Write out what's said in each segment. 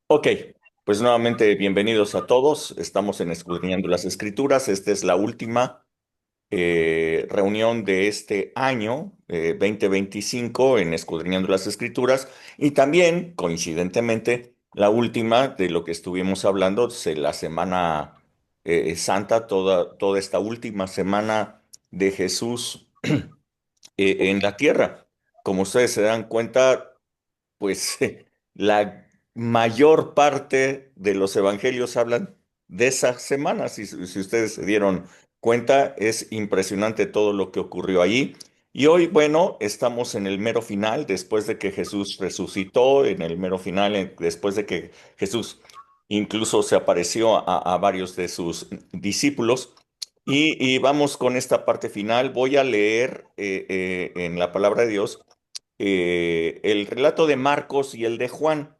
Ok, pues nuevamente bienvenidos a todos. Estamos en Escudriñando las Escrituras. Esta es la última reunión de este año 2025 en Escudriñando las Escrituras y también, coincidentemente, la última de lo que estuvimos hablando de la Semana Santa, toda esta última semana de Jesús en la tierra. Como ustedes se dan cuenta, pues la mayor parte de los evangelios hablan de esa semana. Si ustedes se dieron cuenta, es impresionante todo lo que ocurrió allí. Y hoy, bueno, estamos en el mero final, después de que Jesús resucitó, en el mero final, después de que Jesús incluso se apareció a varios de sus discípulos. Y vamos con esta parte final. Voy a leer en la palabra de Dios el relato de Marcos y el de Juan.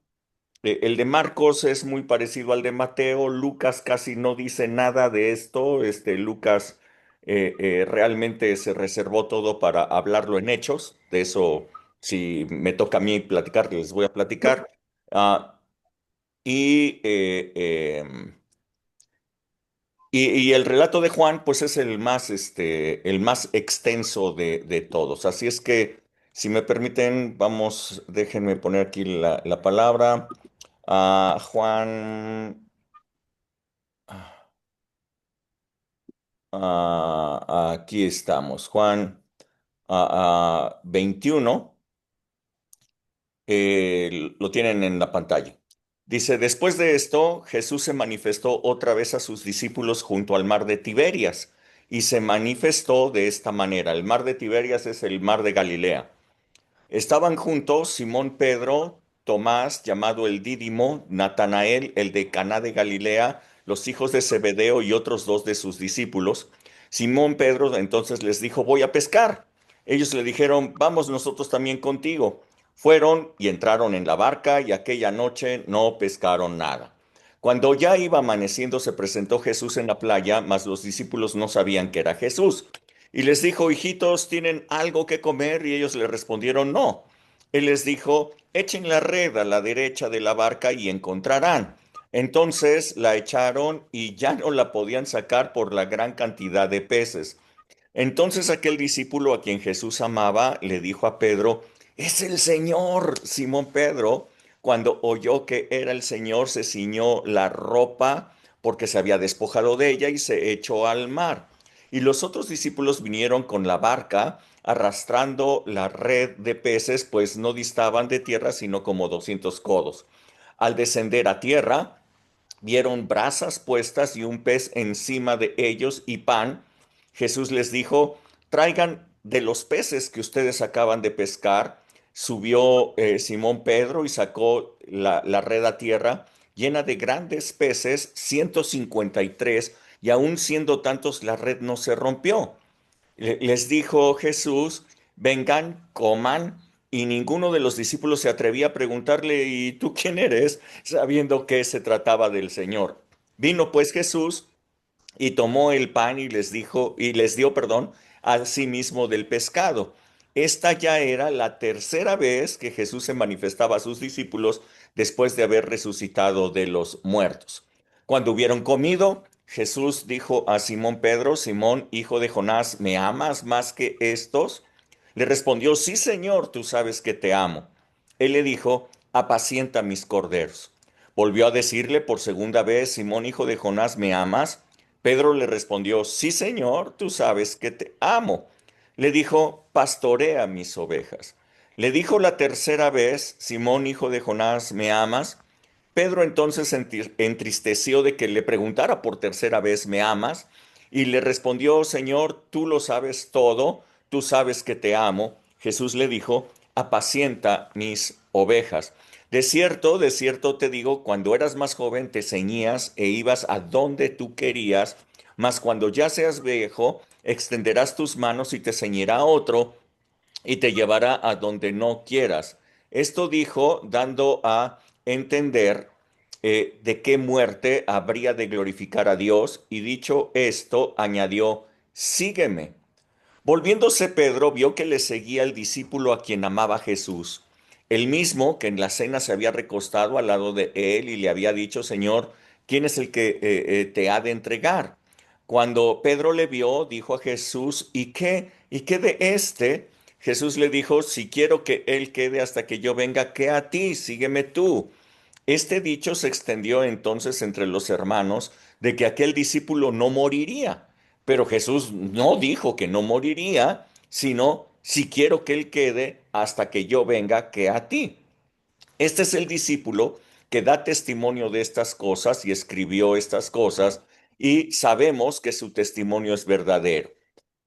El de Marcos es muy parecido al de Mateo. Lucas casi no dice nada de esto. Lucas realmente se reservó todo para hablarlo en hechos. De eso, si me toca a mí platicar, les voy a platicar. Ah, y, y el relato de Juan, pues es el más extenso de todos. Así es que, si me permiten, vamos, déjenme poner aquí la palabra. Juan, aquí estamos. Juan 21, lo tienen en la pantalla. Dice, después de esto, Jesús se manifestó otra vez a sus discípulos junto al mar de Tiberias, y se manifestó de esta manera. El mar de Tiberias es el mar de Galilea. Estaban juntos Simón Pedro, Tomás, llamado el Dídimo, Natanael, el de Caná de Galilea, los hijos de Zebedeo y otros dos de sus discípulos. Simón Pedro entonces les dijo, voy a pescar. Ellos le dijeron, vamos nosotros también contigo. Fueron y entraron en la barca y aquella noche no pescaron nada. Cuando ya iba amaneciendo se presentó Jesús en la playa, mas los discípulos no sabían que era Jesús. Y les dijo, hijitos, ¿tienen algo que comer? Y ellos le respondieron, no. Él les dijo, echen la red a la derecha de la barca y encontrarán. Entonces la echaron y ya no la podían sacar por la gran cantidad de peces. Entonces aquel discípulo a quien Jesús amaba le dijo a Pedro, es el Señor. Simón Pedro, cuando oyó que era el Señor, se ciñó la ropa porque se había despojado de ella y se echó al mar. Y los otros discípulos vinieron con la barca, arrastrando la red de peces, pues no distaban de tierra sino como 200 codos. Al descender a tierra, vieron brasas puestas y un pez encima de ellos y pan. Jesús les dijo, traigan de los peces que ustedes acaban de pescar. Subió Simón Pedro y sacó la red a tierra llena de grandes peces, 153, y aun siendo tantos la red no se rompió. Les dijo Jesús, vengan, coman, y ninguno de los discípulos se atrevía a preguntarle, ¿y tú quién eres? Sabiendo que se trataba del Señor. Vino pues Jesús y tomó el pan y les dijo, y les dio, perdón, a sí mismo del pescado. Esta ya era la tercera vez que Jesús se manifestaba a sus discípulos después de haber resucitado de los muertos. Cuando hubieron comido, Jesús dijo a Simón Pedro, Simón, hijo de Jonás, ¿me amas más que estos? Le respondió, sí, Señor, tú sabes que te amo. Él le dijo, apacienta mis corderos. Volvió a decirle por segunda vez, Simón, hijo de Jonás, ¿me amas? Pedro le respondió, sí, Señor, tú sabes que te amo. Le dijo, pastorea mis ovejas. Le dijo la tercera vez, Simón, hijo de Jonás, ¿me amas? Pedro entonces se entristeció de que le preguntara por tercera vez, ¿me amas? Y le respondió, Señor, tú lo sabes todo, tú sabes que te amo. Jesús le dijo, apacienta mis ovejas. De cierto te digo, cuando eras más joven te ceñías e ibas a donde tú querías, mas cuando ya seas viejo, extenderás tus manos y te ceñirá otro y te llevará a donde no quieras. Esto dijo dando a entender de qué muerte habría de glorificar a Dios, y dicho esto, añadió, sígueme. Volviéndose Pedro, vio que le seguía el discípulo a quien amaba Jesús, el mismo que en la cena se había recostado al lado de él y le había dicho, Señor, ¿quién es el que te ha de entregar? Cuando Pedro le vio, dijo a Jesús, ¿y qué? ¿Y qué de este? Jesús le dijo, si quiero que él quede hasta que yo venga, ¿qué a ti? Sígueme tú. Este dicho se extendió entonces entre los hermanos de que aquel discípulo no moriría. Pero Jesús no dijo que no moriría, sino si quiero que él quede hasta que yo venga, que a ti. Este es el discípulo que da testimonio de estas cosas y escribió estas cosas y sabemos que su testimonio es verdadero.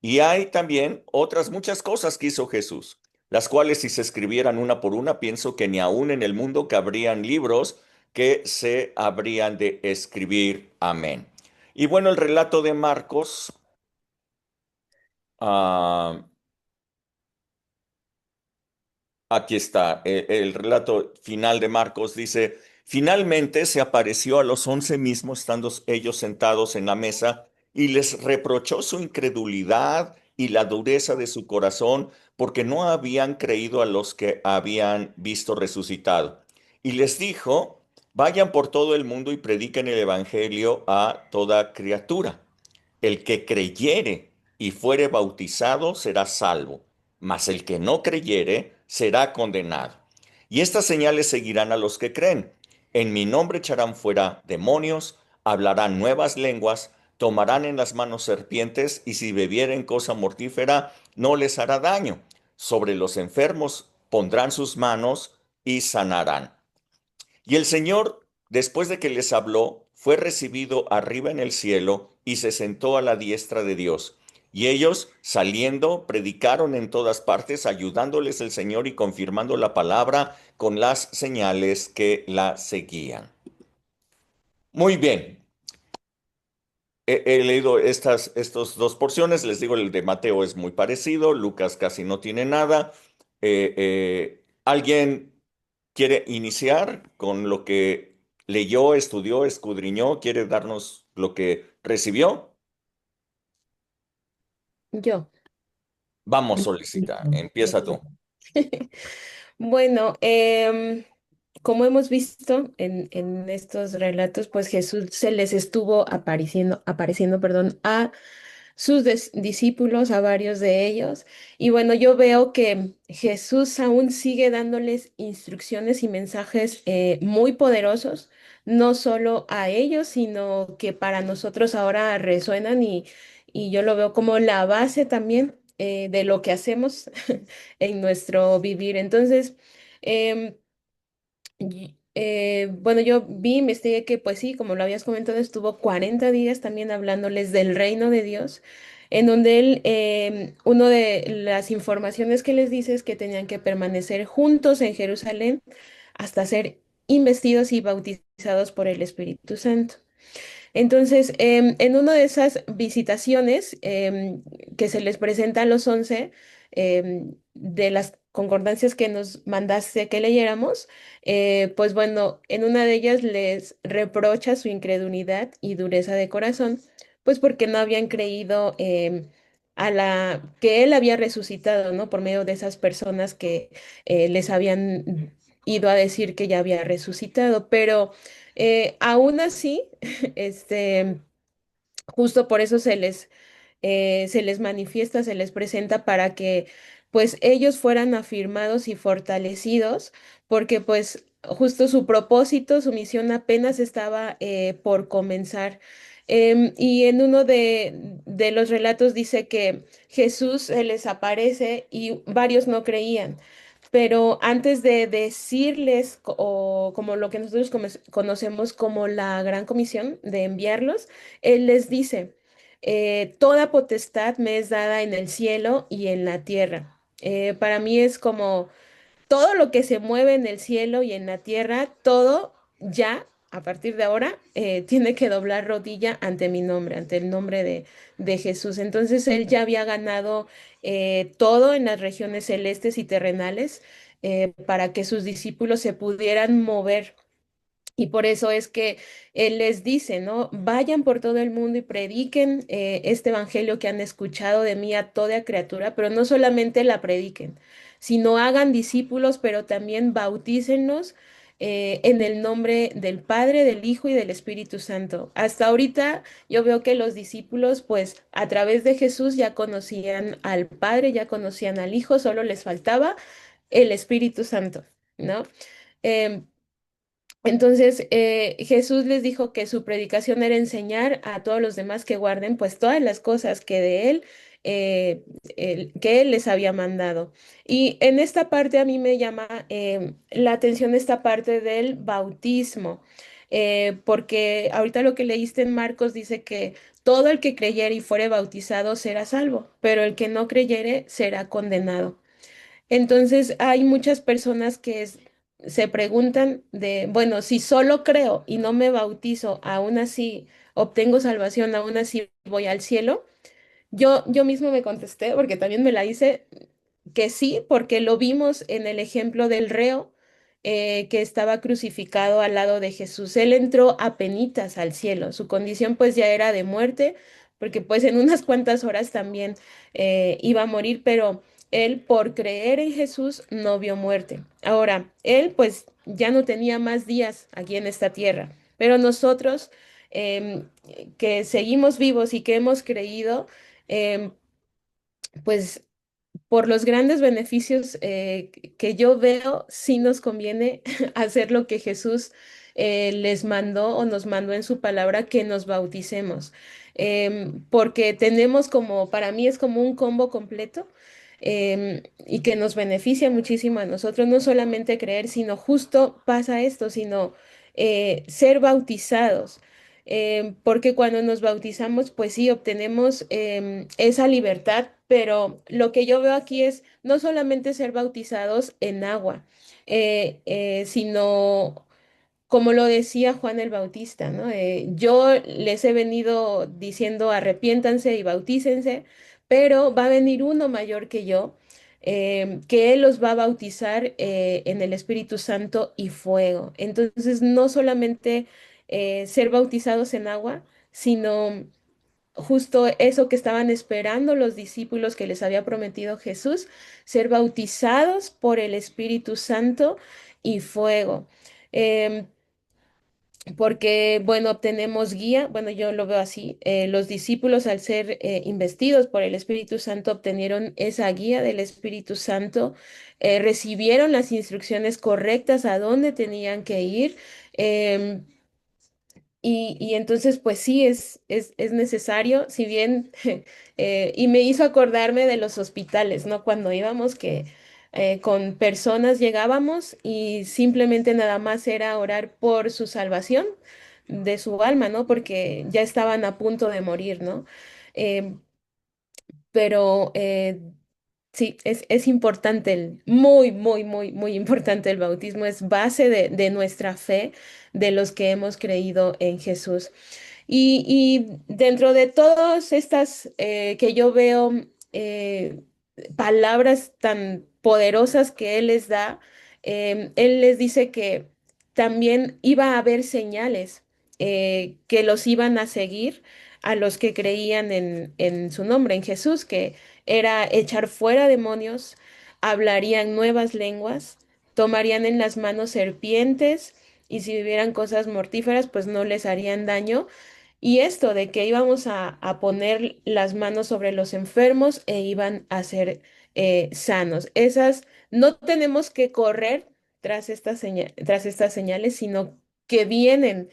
Y hay también otras muchas cosas que hizo Jesús, las cuales si se escribieran una por una, pienso que ni aún en el mundo cabrían libros que se habrían de escribir. Amén. Y bueno, el relato de Marcos, ah, aquí está, el relato final de Marcos dice, finalmente se apareció a los 11 mismos, estando ellos sentados en la mesa, y les reprochó su incredulidad y la dureza de su corazón, porque no habían creído a los que habían visto resucitado. Y les dijo, vayan por todo el mundo y prediquen el evangelio a toda criatura. El que creyere y fuere bautizado será salvo, mas el que no creyere será condenado. Y estas señales seguirán a los que creen. En mi nombre echarán fuera demonios, hablarán nuevas lenguas, tomarán en las manos serpientes, y si bebieren cosa mortífera, no les hará daño. Sobre los enfermos pondrán sus manos y sanarán. Y el Señor, después de que les habló, fue recibido arriba en el cielo y se sentó a la diestra de Dios. Y ellos, saliendo, predicaron en todas partes, ayudándoles el Señor y confirmando la palabra con las señales que la seguían. Muy bien, he leído estas dos porciones. Les digo, el de Mateo es muy parecido, Lucas casi no tiene nada. ¿Alguien quiere iniciar con lo que leyó, estudió, escudriñó? ¿Quiere darnos lo que recibió? Yo. Vamos, solicita. Empieza tú. Bueno, como hemos visto en estos relatos, pues Jesús se les estuvo apareciendo, perdón, a sus discípulos, a varios de ellos. Y bueno, yo veo que Jesús aún sigue dándoles instrucciones y mensajes muy poderosos, no solo a ellos, sino que para nosotros ahora resuenan y yo lo veo como la base también de lo que hacemos en nuestro vivir. Entonces, em, bueno, yo investigué que, pues sí, como lo habías comentado, estuvo 40 días también hablándoles del reino de Dios, en donde él, uno de las informaciones que les dice es que tenían que permanecer juntos en Jerusalén hasta ser investidos y bautizados por el Espíritu Santo. Entonces, en una de esas visitaciones que se les presenta a los 11, de las concordancias que nos mandaste que leyéramos, pues bueno, en una de ellas les reprocha su incredulidad y dureza de corazón, pues porque no habían creído a la que él había resucitado, ¿no? Por medio de esas personas que les habían ido a decir que ya había resucitado, pero aún así este, justo por eso se les manifiesta, se les presenta para que pues ellos fueran afirmados y fortalecidos, porque pues justo su propósito, su misión apenas estaba por comenzar. Y en uno de los relatos dice que Jesús se les aparece y varios no creían. Pero antes de decirles, o como lo que nosotros conocemos como la Gran Comisión, de enviarlos, Él les dice, toda potestad me es dada en el cielo y en la tierra. Para mí es como todo lo que se mueve en el cielo y en la tierra, todo ya, a partir de ahora, tiene que doblar rodilla ante mi nombre, ante el nombre de Jesús. Entonces él ya había ganado todo en las regiones celestes y terrenales para que sus discípulos se pudieran mover. Y por eso es que Él les dice, ¿no? Vayan por todo el mundo y prediquen este evangelio que han escuchado de mí a toda criatura, pero no solamente la prediquen, sino hagan discípulos, pero también bautícenlos en el nombre del Padre, del Hijo y del Espíritu Santo. Hasta ahorita yo veo que los discípulos, pues a través de Jesús ya conocían al Padre, ya conocían al Hijo, solo les faltaba el Espíritu Santo, ¿no? Em, entonces, Jesús les dijo que su predicación era enseñar a todos los demás que guarden pues todas las cosas que de él, que él les había mandado. Y en esta parte a mí me llama la atención esta parte del bautismo, porque ahorita lo que leíste en Marcos dice que todo el que creyere y fuere bautizado será salvo, pero el que no creyere será condenado. Entonces, hay muchas personas que se preguntan de, bueno, si solo creo y no me bautizo, aún así obtengo salvación, aún así voy al cielo. Yo mismo me contesté, porque también me la hice, que sí, porque lo vimos en el ejemplo del reo que estaba crucificado al lado de Jesús. Él entró apenitas al cielo. Su condición pues ya era de muerte, porque pues en unas cuantas horas también iba a morir, pero él por creer en Jesús no vio muerte. Ahora, él pues ya no tenía más días aquí en esta tierra, pero nosotros em, que seguimos vivos y que hemos creído, em, pues por los grandes beneficios que yo veo, sí nos conviene hacer lo que Jesús les mandó o nos mandó en su palabra, que nos bauticemos. Porque tenemos como, para mí es como un combo completo. Y que nos beneficia muchísimo a nosotros, no solamente creer, sino justo pasa esto, sino ser bautizados. Porque cuando nos bautizamos, pues sí, obtenemos esa libertad, pero lo que yo veo aquí es no solamente ser bautizados en agua, sino como lo decía Juan el Bautista, ¿no? Yo les he venido diciendo arrepiéntanse y bautícense, pero va a venir uno mayor que yo, que él los va a bautizar en el Espíritu Santo y fuego. Entonces, no solamente ser bautizados en agua, sino justo eso que estaban esperando los discípulos que les había prometido Jesús, ser bautizados por el Espíritu Santo y fuego. Em, Porque, bueno, obtenemos guía, bueno, yo lo veo así, los discípulos al ser investidos por el Espíritu Santo obtenieron esa guía del Espíritu Santo, recibieron las instrucciones correctas a dónde tenían que ir. em, y entonces, pues sí, es necesario, si bien, y me hizo acordarme de los hospitales, ¿no? Cuando íbamos que con personas llegábamos y simplemente nada más era orar por su salvación de su alma, ¿no? Porque ya estaban a punto de morir, ¿no? Em, pero sí, es importante, muy, muy, muy, muy importante el bautismo, es base de nuestra fe, de los que hemos creído en Jesús. Y dentro de todas estas que yo veo, palabras tan poderosas que Él les da, Él les dice que también iba a haber señales que los iban a seguir a los que creían en su nombre, en Jesús, que era echar fuera demonios, hablarían nuevas lenguas, tomarían en las manos serpientes y si vivieran cosas mortíferas, pues no les harían daño. Y esto de que íbamos a poner las manos sobre los enfermos e iban a ser sanos. Esas no tenemos que correr tras estas señales, sino que vienen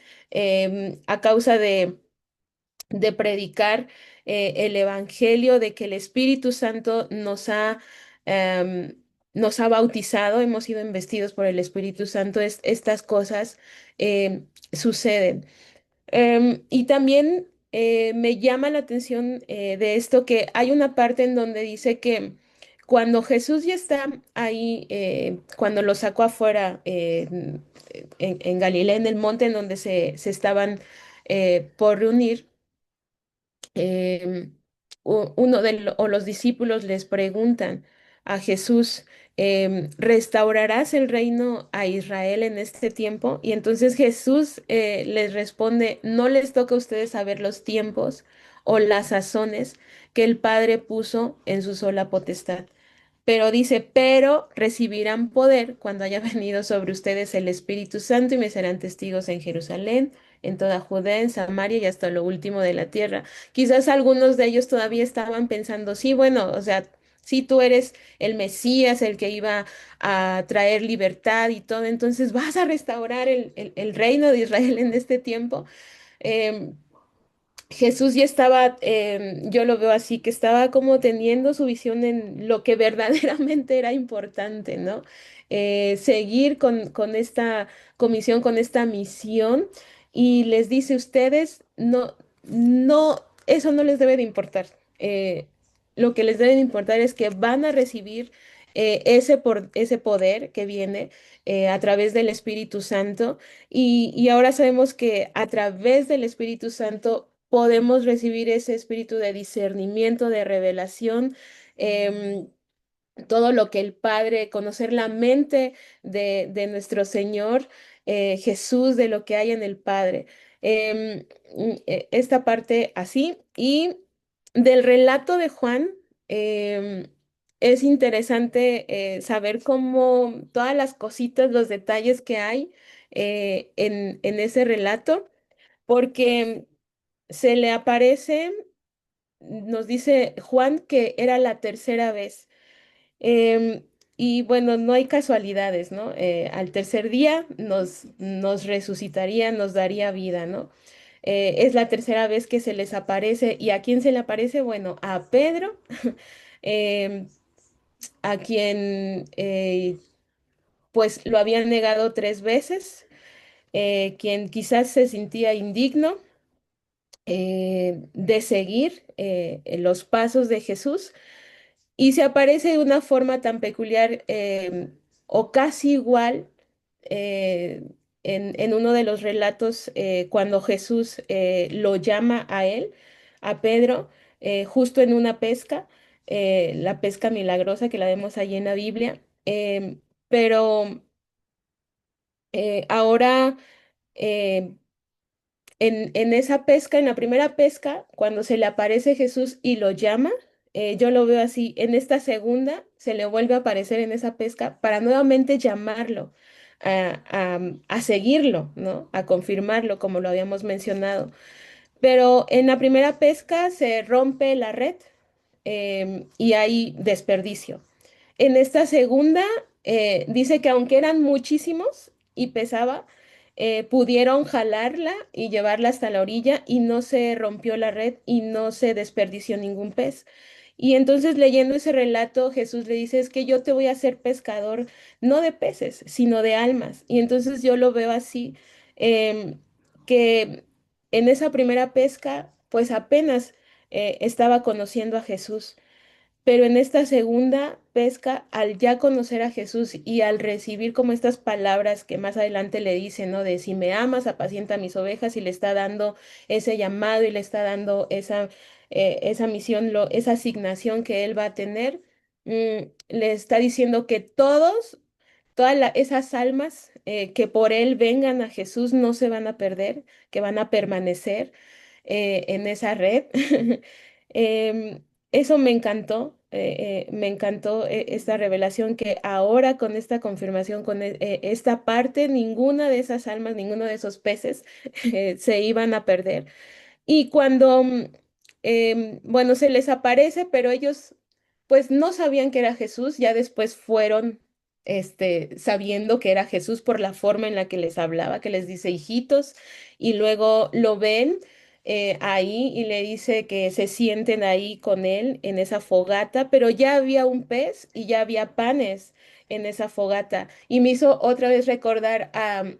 a causa de predicar el Evangelio, de que el Espíritu Santo nos ha bautizado, hemos sido investidos por el Espíritu Santo, estas cosas suceden. Y también me llama la atención de esto que hay una parte en donde dice que cuando Jesús ya está ahí, cuando lo sacó afuera en Galilea, en el monte en donde se estaban por reunir, uno o los discípulos les preguntan a Jesús, ¿restaurarás el reino a Israel en este tiempo? Y entonces Jesús les responde, no les toca a ustedes saber los tiempos o las sazones que el Padre puso en su sola potestad. Pero dice, pero recibirán poder cuando haya venido sobre ustedes el Espíritu Santo y me serán testigos en Jerusalén, en toda Judea, en Samaria y hasta lo último de la tierra. Quizás algunos de ellos todavía estaban pensando, sí, bueno, o sea, sí, tú eres el Mesías, el que iba a traer libertad y todo, entonces vas a restaurar el reino de Israel en este tiempo. Em, Jesús ya estaba, yo lo veo así, que estaba como teniendo su visión en lo que verdaderamente era importante, ¿no? Seguir con esta comisión, con esta misión, y les dice, ustedes, no, no, eso no les debe de importar. Lo que les debe de importar es que van a recibir ese poder que viene a través del Espíritu Santo y ahora sabemos que a través del Espíritu Santo podemos recibir ese espíritu de discernimiento, de revelación, em, todo lo que el Padre, conocer la mente de nuestro Señor Jesús, de lo que hay en el Padre. Em, Esta parte así. Y del relato de Juan, em, es interesante saber cómo todas las cositas, los detalles que hay en ese relato, porque se le aparece, nos dice Juan que era la tercera vez. Em, y bueno, no hay casualidades, ¿no? Al tercer día nos resucitaría, nos daría vida, ¿no? Es la tercera vez que se les aparece. ¿Y a quién se le aparece? Bueno, a Pedro, em, a quien pues lo habían negado 3 veces, quien quizás se sentía indigno de seguir los pasos de Jesús. Y se aparece de una forma tan peculiar o casi igual eh, en uno de los relatos cuando Jesús lo llama a él, a Pedro, justo en una pesca, la pesca milagrosa que la vemos allí en la Biblia. Pero ahora eh, en esa pesca, en la primera pesca, cuando se le aparece Jesús y lo llama, yo lo veo así. En esta segunda se le vuelve a aparecer en esa pesca para nuevamente llamarlo a seguirlo, ¿no? A confirmarlo, como lo habíamos mencionado. Pero en la primera pesca se rompe la red y hay desperdicio. En esta segunda, dice que aunque eran muchísimos y pesaba, pudieron jalarla y llevarla hasta la orilla y no se rompió la red y no se desperdició ningún pez. Y entonces leyendo ese relato, Jesús le dice, es que yo te voy a hacer pescador, no de peces, sino de almas. Y entonces yo lo veo así, em, que en esa primera pesca, pues apenas estaba conociendo a Jesús. Pero en esta segunda pesca, al ya conocer a Jesús y al recibir como estas palabras que más adelante le dice, ¿no? De si me amas, apacienta mis ovejas y le está dando ese llamado y le está dando esa misión, esa asignación que él va a tener, le está diciendo que todas esas almas que por él vengan a Jesús no se van a perder, que van a permanecer en esa red. Em, Eso me encantó esta revelación que ahora con esta confirmación, con esta parte, ninguna de esas almas, ninguno de esos peces se iban a perder. Y cuando, bueno, se les aparece, pero ellos pues no sabían que era Jesús, ya después fueron, sabiendo que era Jesús por la forma en la que les hablaba, que les dice hijitos, y luego lo ven ahí y le dice que se sienten ahí con él en esa fogata, pero ya había un pez y ya había panes en esa fogata. Y me hizo otra vez recordar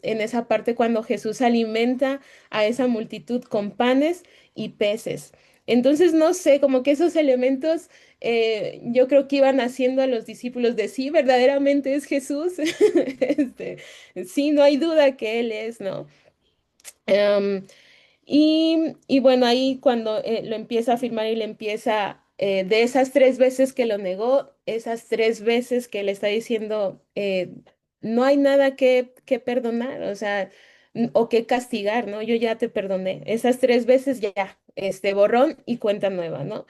en esa parte cuando Jesús alimenta a esa multitud con panes y peces. Entonces, no sé, como que esos elementos yo creo que iban haciendo a los discípulos de sí, verdaderamente es Jesús. Este, sí, no hay duda que Él es, ¿no? Em, y bueno, ahí cuando lo empieza a afirmar y le empieza, de esas 3 veces que lo negó, esas 3 veces que le está diciendo, no hay nada que perdonar, o sea, o que castigar, ¿no? Yo ya te perdoné. Esas 3 veces ya, borrón y cuenta nueva, ¿no?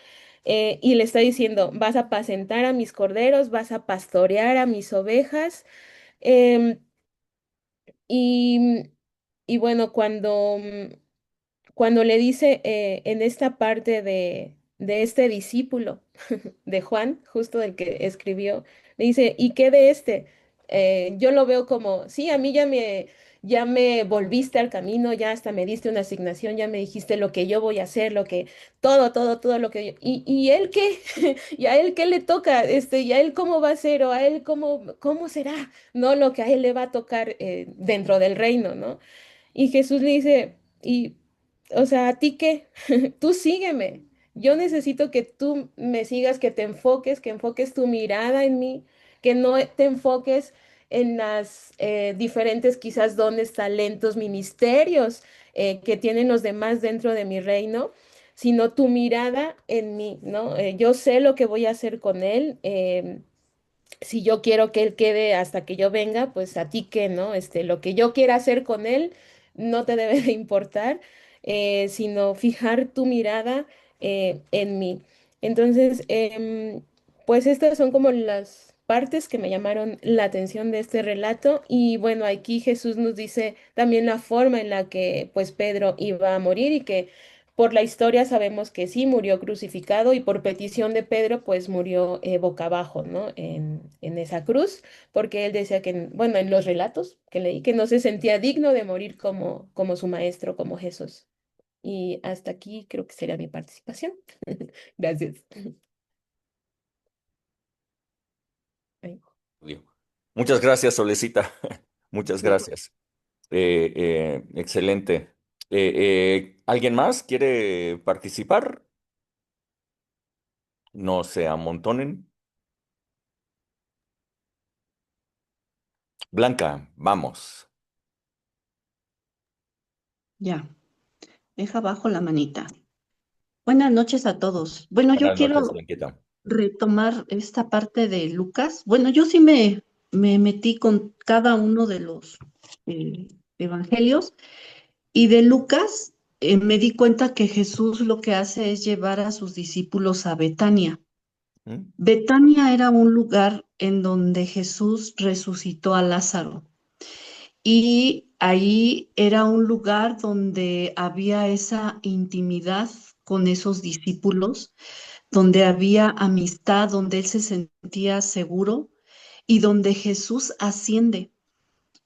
y le está diciendo, vas a apacentar a mis corderos, vas a pastorear a mis ovejas. em, y, y bueno, cuando le dice en esta parte de este discípulo de Juan, justo del que escribió, le dice, ¿y qué de este? Yo lo veo como, sí, a mí ya me volviste al camino, ya hasta me diste una asignación, ya me dijiste lo que yo voy a hacer, todo lo que ¿y él qué? ¿Y a él qué le toca? ¿Y a él cómo va a ser? ¿O a él cómo será? No lo que a él le va a tocar dentro del reino, ¿no? Y Jesús le dice, o sea, ¿a ti qué? Tú sígueme. Yo necesito que tú me sigas, que enfoques tu mirada en mí, que no te enfoques en las diferentes quizás dones, talentos, ministerios que tienen los demás dentro de mi reino, sino tu mirada en mí, ¿no? Yo sé lo que voy a hacer con él. Si yo quiero que él quede hasta que yo venga, pues a ti qué, ¿no? Lo que yo quiera hacer con él no te debe de importar, sino fijar tu mirada en mí. Entonces, pues estas son como las partes que me llamaron la atención de este relato y bueno, aquí Jesús nos dice también la forma en la que pues Pedro iba a morir y que por la historia sabemos que sí murió crucificado y por petición de Pedro, pues murió boca abajo, ¿no? En esa cruz, porque él decía que, bueno, en los relatos que leí, que no se sentía digno de morir como su maestro, como Jesús. Y hasta aquí creo que sería mi participación. Gracias. Ay, Muchas gracias, Solecita. Muchas no. gracias. Excelente. ¿Alguien más quiere participar? No se amontonen. Blanca, vamos. Ya, deja abajo la manita. Buenas noches a todos. Bueno, yo Buenas noches, quiero Blanquita. retomar esta parte de Lucas. Bueno, yo sí me metí con cada uno de los eh, evangelios y de Lucas me di cuenta que Jesús lo que hace es llevar a sus discípulos a Betania. ¿Mm? Betania era un lugar en donde Jesús resucitó a Lázaro. Y ahí era un lugar donde había esa intimidad con esos discípulos, donde había amistad, donde él se sentía seguro y donde Jesús asciende.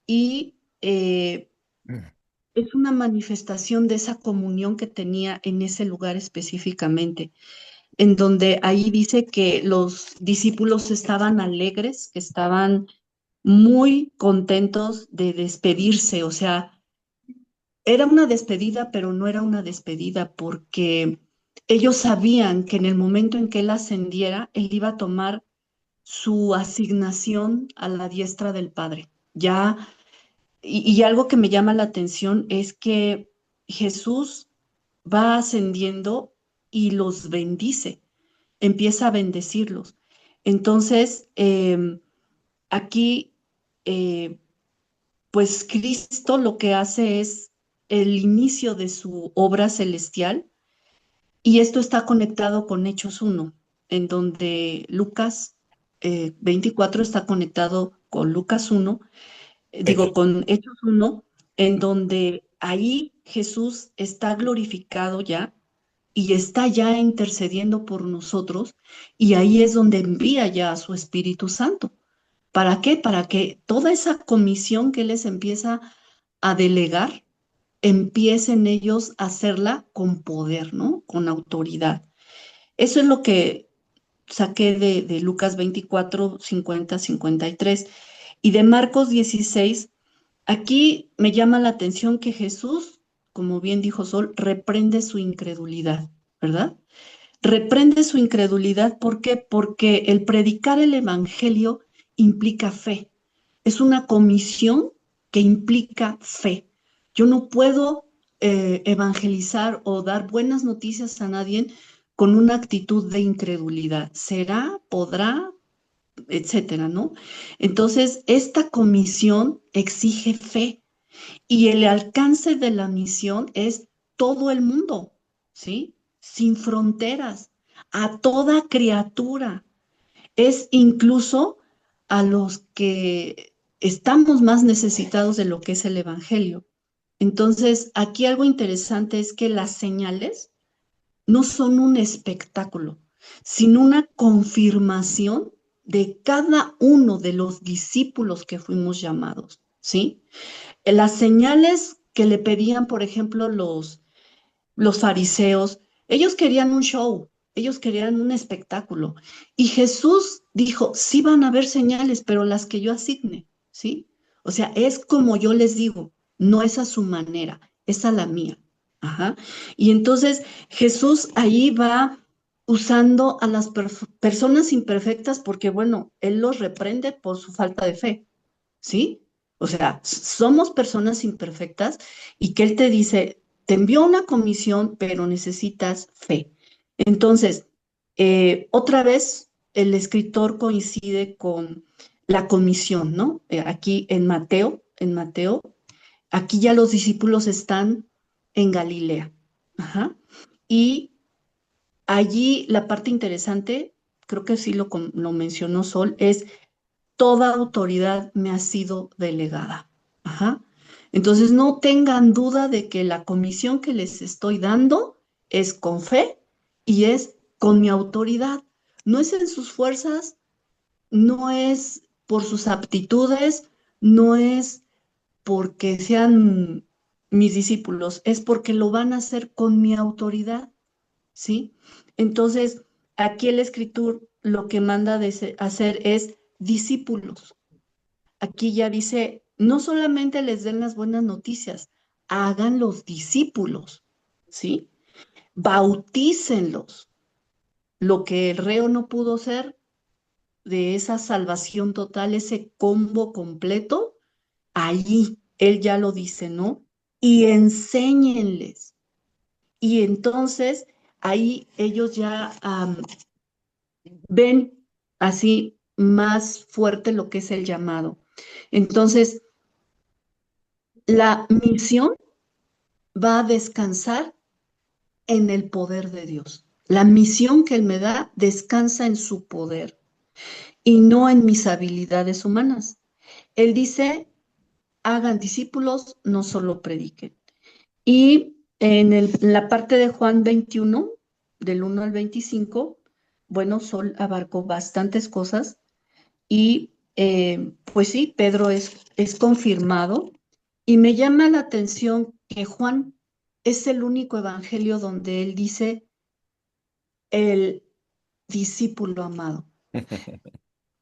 Y es una manifestación de esa comunión que tenía en ese lugar específicamente, en donde ahí dice que los discípulos estaban alegres, que estaban muy contentos de despedirse, o sea, era una despedida, pero no era una despedida porque ellos sabían que en el momento en que él ascendiera, él iba a tomar su asignación a la diestra del Padre. Ya, y algo que me llama la atención es que Jesús va ascendiendo y los bendice, empieza a bendecirlos. Entonces, aquí eh, pues Cristo lo que hace es el inicio de su obra celestial y esto está conectado con Hechos 1, en donde Lucas 24 está conectado con Lucas 1, Hechos. digo, con Hechos 1, en donde ahí Jesús está glorificado ya y está ya intercediendo por nosotros y ahí es donde envía ya a su Espíritu Santo. ¿Para qué? Para que toda esa comisión que Él les empieza a delegar, empiecen ellos a hacerla con poder, ¿no? Con autoridad. Eso es lo que saqué de Lucas 24, 50, 53 y de Marcos 16. Aquí me llama la atención que Jesús, como bien dijo Sol, reprende su incredulidad, ¿verdad? Reprende su incredulidad, ¿por qué? Porque el predicar el evangelio implica fe. Es una comisión que implica fe. Yo no puedo evangelizar o dar buenas noticias a nadie con una actitud de incredulidad. ¿Será? ¿Podrá? Etcétera, ¿no? Entonces, esta comisión exige fe y el alcance de la misión es todo el mundo, ¿sí? Sin fronteras. a toda criatura, es incluso a los que estamos más necesitados de lo que es el Evangelio. Entonces, aquí algo interesante es que las señales no son un espectáculo, sino una confirmación de cada uno de los discípulos que fuimos llamados, ¿sí? Las señales que le pedían, por ejemplo, los fariseos, ellos querían un show, ellos querían un espectáculo. Y Jesús dijo, sí van a haber señales, pero las que yo asigne, ¿sí? O sea, es como yo les digo, no es a su manera, es a la mía. Ajá. Y entonces Jesús ahí va usando a las personas imperfectas porque, bueno, Él los reprende por su falta de fe, ¿sí? O sea, somos personas imperfectas y que Él te dice, te envió una comisión, pero necesitas fe. Entonces, otra vez, el escritor coincide con la comisión, ¿no? Aquí en Mateo, aquí ya los discípulos están en Galilea. Ajá. Y allí la parte interesante, creo que sí lo mencionó Sol, es toda autoridad me ha sido delegada. Ajá. Entonces, no tengan duda de que la comisión que les estoy dando es con fe y es con mi autoridad. No es en sus fuerzas, no es por sus aptitudes, no es porque sean mis discípulos, es porque lo van a hacer con mi autoridad, ¿sí? Entonces, aquí el escritor lo que manda hacer es discípulos. Aquí ya dice, no solamente les den las buenas noticias, hagan los discípulos, ¿sí? Bautícenlos. Lo que el reo no pudo ser de esa salvación total, ese combo completo, allí él ya lo dice, ¿no? Y enséñenles. Y entonces ahí ellos ya ven así más fuerte lo que es el llamado. Entonces, la misión va a descansar en el poder de Dios. La misión que Él me da descansa en su poder y no en mis habilidades humanas. Él dice, hagan discípulos, no solo prediquen. Y en la parte de Juan 21, del 1 al 25, bueno, Sol abarcó bastantes cosas y pues sí, Pedro es confirmado y me llama la atención que Juan es el único evangelio donde él dice el discípulo amado.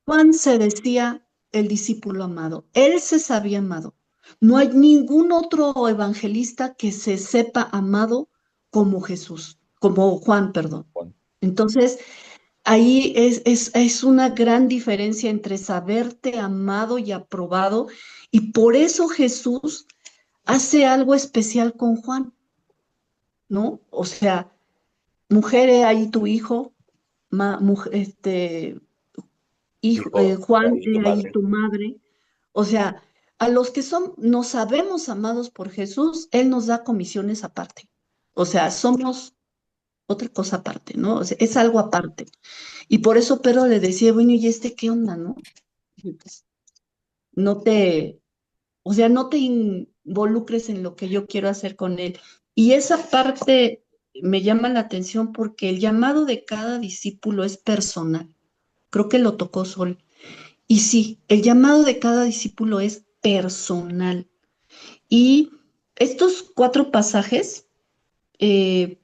Juan se decía el discípulo amado, él se sabía amado. No hay ningún otro evangelista que se sepa amado como Jesús, como Juan, perdón. Juan. Entonces, ahí es una gran diferencia entre saberte amado y aprobado, y por eso Jesús hace algo especial con Juan, ¿no? O sea, mujer, he ahí tu hijo, Dijo, Juan, ahí tu he ahí madre. tu madre. O sea, a los que nos sabemos amados por Jesús, Él nos da comisiones aparte. O sea, somos otra cosa aparte, ¿no? O sea, es algo aparte. Y por eso Pedro le decía, bueno, ¿y este qué onda, no? Y pues, no te, o sea, no te involucres en lo que yo quiero hacer con él. Y esa parte me llama la atención porque el llamado de cada discípulo es personal. Creo que lo tocó Sol. Y sí, el llamado de cada discípulo es personal. Y estos 4 pasajes eh,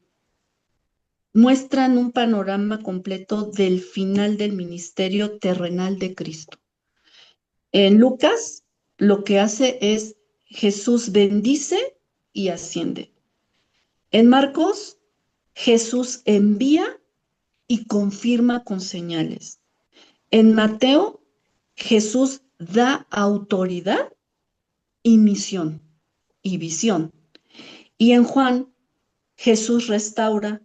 muestran un panorama completo del final del ministerio terrenal de Cristo. En Lucas, lo que hace es Jesús bendice y asciende. En Marcos, Jesús envía y confirma con señales. En Mateo, Jesús da autoridad y misión y visión. Y en Juan, Jesús restaura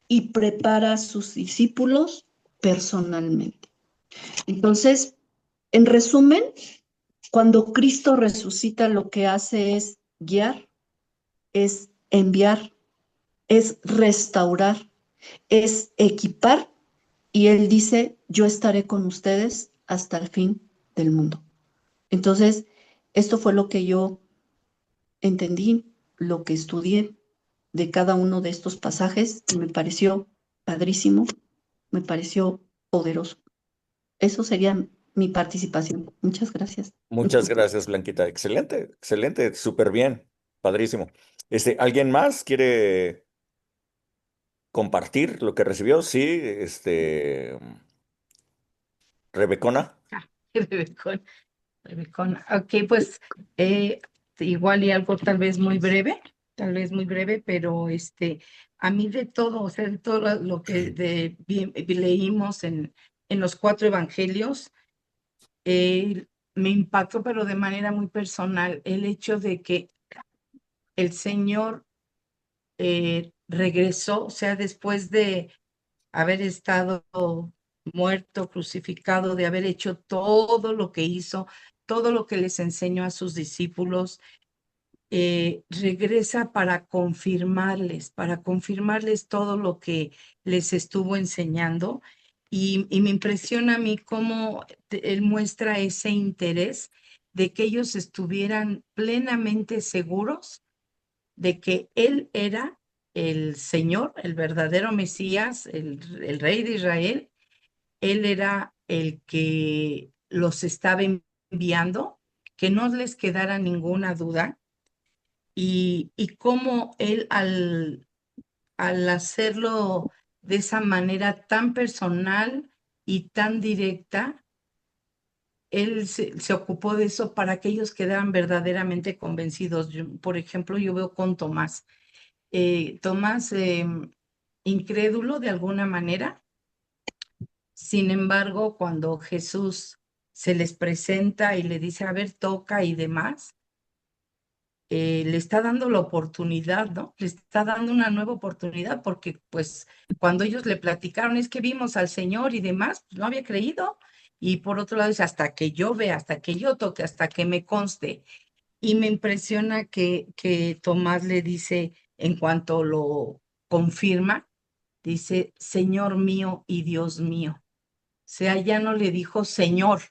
y prepara a sus discípulos personalmente. Entonces, en resumen, cuando Cristo resucita, lo que hace es guiar, es enviar, es restaurar es equipar y Él dice, yo estaré con ustedes hasta el fin del mundo. Entonces, esto fue lo que yo entendí, lo que estudié de cada uno de estos pasajes y me pareció padrísimo, me pareció poderoso. Eso sería mi participación. Muchas gracias. Muchas gracias, Blanquita. Excelente, excelente, súper bien, padrísimo. ¿Alguien más quiere compartir lo que recibió? Sí, Rebecona. Ah, Rebecón, Rebecón. Ok, pues eh, igual y algo tal vez muy breve, pero a mí de todo, o sea, de todo lo que leímos en los cuatro evangelios, me impactó, pero de manera muy personal, el hecho de que el Señor regresó, o sea, después de haber estado muerto, crucificado, de haber hecho todo lo que hizo, todo lo que les enseñó a sus discípulos, regresa para confirmarles todo lo que les estuvo enseñando. Y me impresiona a mí cómo él muestra ese interés de que ellos estuvieran plenamente seguros de que él era el Señor, el verdadero Mesías, el Rey de Israel. Él era el que los estaba enviando, que no les quedara ninguna duda. Y cómo él al hacerlo de esa manera tan personal y tan directa, él se ocupó de eso para que ellos quedaran verdaderamente convencidos. Por ejemplo, yo veo con Tomás. Tomás, incrédulo de alguna manera. Sin embargo, cuando Jesús se les presenta y le dice, a ver, toca y demás, le está dando la oportunidad, ¿no? Le está dando una nueva oportunidad porque pues cuando ellos le platicaron es que vimos al Señor y demás, pues no había creído. Y por otro lado dice, hasta que yo vea, hasta que yo toque, hasta que me conste. Y me impresiona que Tomás le dice, en cuanto lo confirma, dice, Señor mío y Dios mío. O sea, ya no le dijo Señor,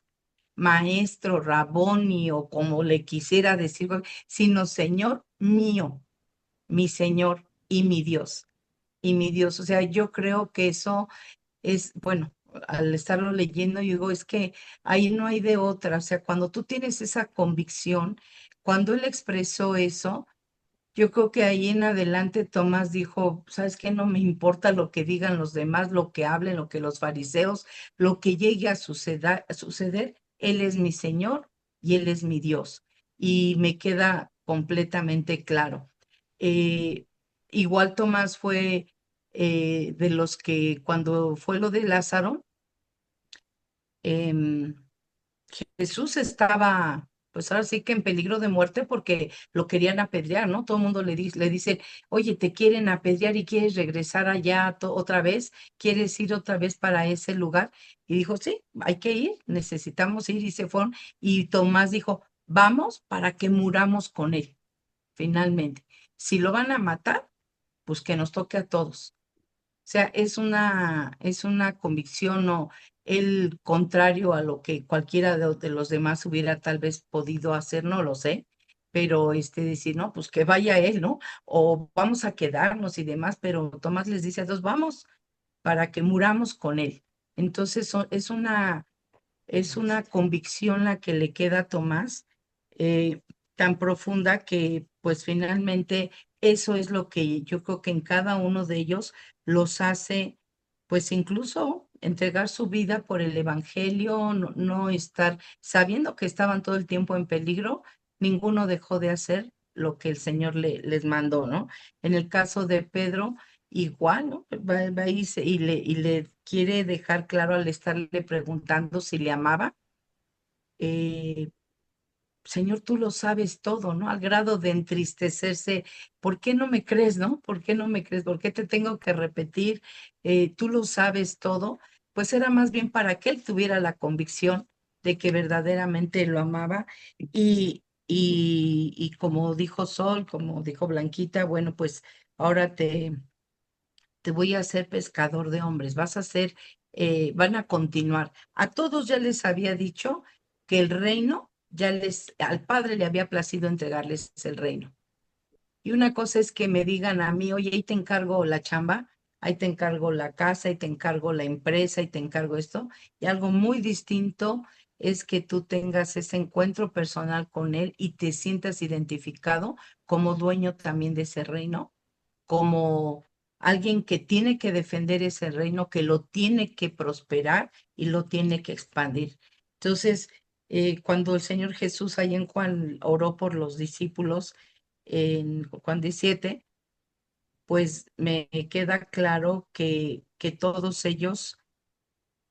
maestro, Raboni o como le quisiera decir, sino Señor mío, mi Señor y mi Dios. Y mi Dios, o sea, yo creo que eso es, bueno, al estarlo leyendo, yo digo, es que ahí no hay de otra. O sea, cuando tú tienes esa convicción, cuando él expresó eso, yo creo que ahí en adelante Tomás dijo, ¿sabes qué? No me importa lo que digan los demás, lo que hablen, lo que los fariseos, lo que llegue a suceder, Él es mi Señor y Él es mi Dios. Y me queda completamente claro. Eh, Igual Tomás fue de los que cuando fue lo de Lázaro, em, Jesús estaba, pues ahora sí que en peligro de muerte porque lo querían apedrear, ¿no? Todo el mundo le dice, oye, te quieren apedrear y quieres regresar allá otra vez, quieres ir otra vez para ese lugar. Y dijo, sí, hay que ir, necesitamos ir y se fueron. Y Tomás dijo, vamos para que muramos con él, finalmente. Si lo van a matar, pues que nos toque a todos. O sea, es una convicción o el contrario a lo que cualquiera de los demás hubiera tal vez podido hacer, no lo sé, pero decir, no, pues que vaya él, ¿no? O vamos a quedarnos y demás, pero Tomás les dice a todos, vamos para que muramos con él. Entonces, es una convicción la que le queda a Tomás, tan profunda que pues finalmente eso es lo que yo creo que en cada uno de ellos los hace pues incluso entregar su vida por el evangelio, no estar sabiendo que estaban todo el tiempo en peligro, ninguno dejó de hacer lo que el Señor les mandó, ¿no? En el caso de Pedro, igual, ¿no? Va y le quiere dejar claro al estarle preguntando si le amaba, eh, Señor, tú lo sabes todo, ¿no? Al grado de entristecerse, ¿por qué no me crees, no? ¿Por qué no me crees? ¿Por qué te tengo que repetir? Tú lo sabes todo. Pues era más bien para que él tuviera la convicción de que verdaderamente lo amaba y como dijo Sol, como dijo Blanquita, bueno, pues ahora te te voy a hacer pescador de hombres, van a continuar. A todos ya les había dicho que el reino, al Padre le había placido entregarles el reino. Y una cosa es que me digan a mí, oye, ahí te encargo la chamba, ahí te encargo la casa, ahí te encargo la empresa, ahí te encargo esto. Y algo muy distinto es que tú tengas ese encuentro personal con Él y te sientas identificado como dueño también de ese reino, como alguien que tiene que defender ese reino, que lo tiene que prosperar y lo tiene que expandir. Entonces, cuando el Señor Jesús ahí en Juan oró por los discípulos, en Juan 17, pues me queda claro que todos ellos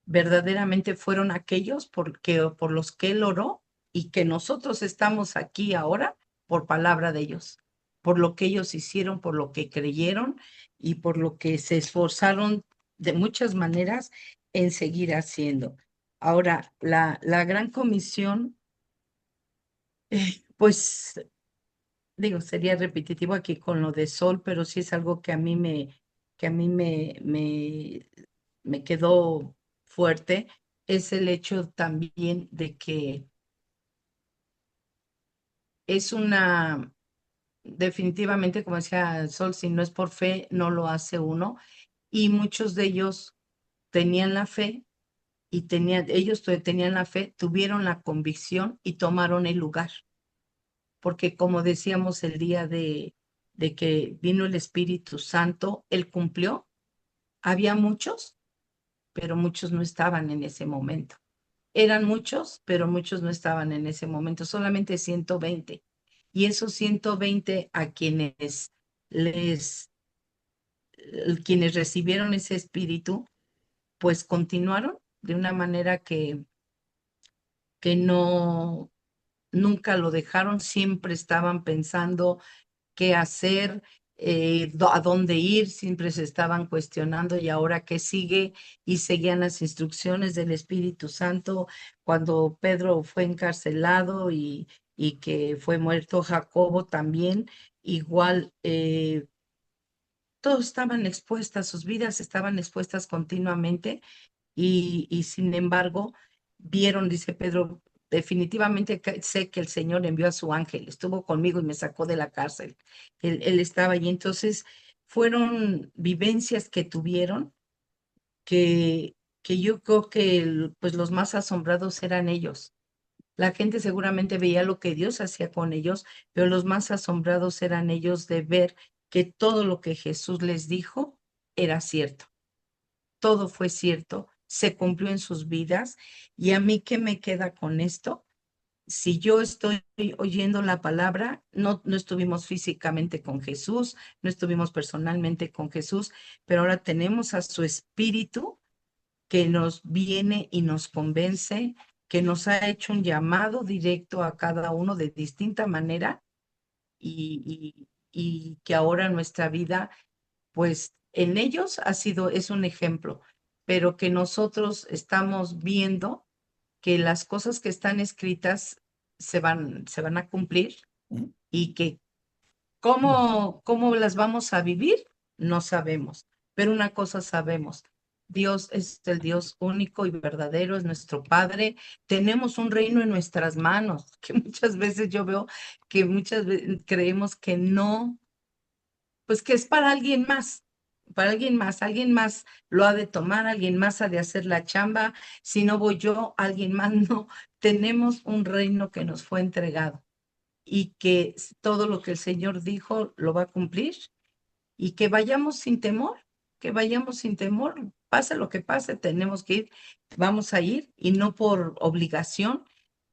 verdaderamente fueron aquellos por los que Él oró y que nosotros estamos aquí ahora por palabra de ellos, por lo que ellos hicieron, por lo que creyeron y por lo que se esforzaron de muchas maneras en seguir haciendo. Ahora, la gran comisión, pues digo, sería repetitivo aquí con lo de Sol, pero sí es algo que a mí me quedó fuerte, es el hecho también de que es definitivamente, como decía Sol, si no es por fe, no lo hace uno, y muchos de ellos tenían la fe y tenían la fe, tuvieron la convicción y tomaron el lugar. Porque como decíamos el día de que vino el Espíritu Santo, Él cumplió. Había muchos, pero muchos no estaban en ese momento. Eran muchos, pero muchos no estaban en ese momento, solamente 120. Y esos 120 a les, quienes recibieron ese espíritu, pues continuaron de una manera que no, nunca lo dejaron, siempre estaban pensando qué hacer, a dónde ir, siempre se estaban cuestionando y ahora qué sigue y seguían las instrucciones del Espíritu Santo cuando Pedro fue encarcelado y que fue muerto Jacobo también, igual. Todos estaban expuestas, sus vidas estaban expuestas continuamente y sin embargo vieron, dice Pedro, definitivamente sé que el Señor envió a su ángel, estuvo conmigo y me sacó de la cárcel. Él estaba allí. Entonces, fueron vivencias que tuvieron que yo creo que pues los más asombrados eran ellos. La gente seguramente veía lo que Dios hacía con ellos, pero los más asombrados eran ellos de ver que todo lo que Jesús les dijo era cierto. Todo fue cierto, se cumplió en sus vidas. ¿Y a mí qué me queda con esto? Si yo estoy oyendo la palabra, no estuvimos físicamente con Jesús, no estuvimos personalmente con Jesús, pero ahora tenemos a su espíritu que nos viene y nos convence, que nos ha hecho un llamado directo a cada uno de distinta manera y que ahora nuestra vida, pues en ellos es un ejemplo, pero que nosotros estamos viendo que las cosas que están escritas se van a cumplir Ujú. y que cómo las vamos a vivir, no sabemos, pero una cosa sabemos. Dios es el Dios único y verdadero, es nuestro Padre. Tenemos un reino en nuestras manos, que muchas veces yo veo que muchas veces creemos que no, pues que es alguien más lo ha de tomar, alguien más ha de hacer la chamba, si no voy yo, alguien más no. Tenemos un reino que nos fue entregado y que todo lo que el Señor dijo lo va a cumplir y que vayamos sin temor, pase lo que pase, tenemos que ir, vamos a ir y no por obligación,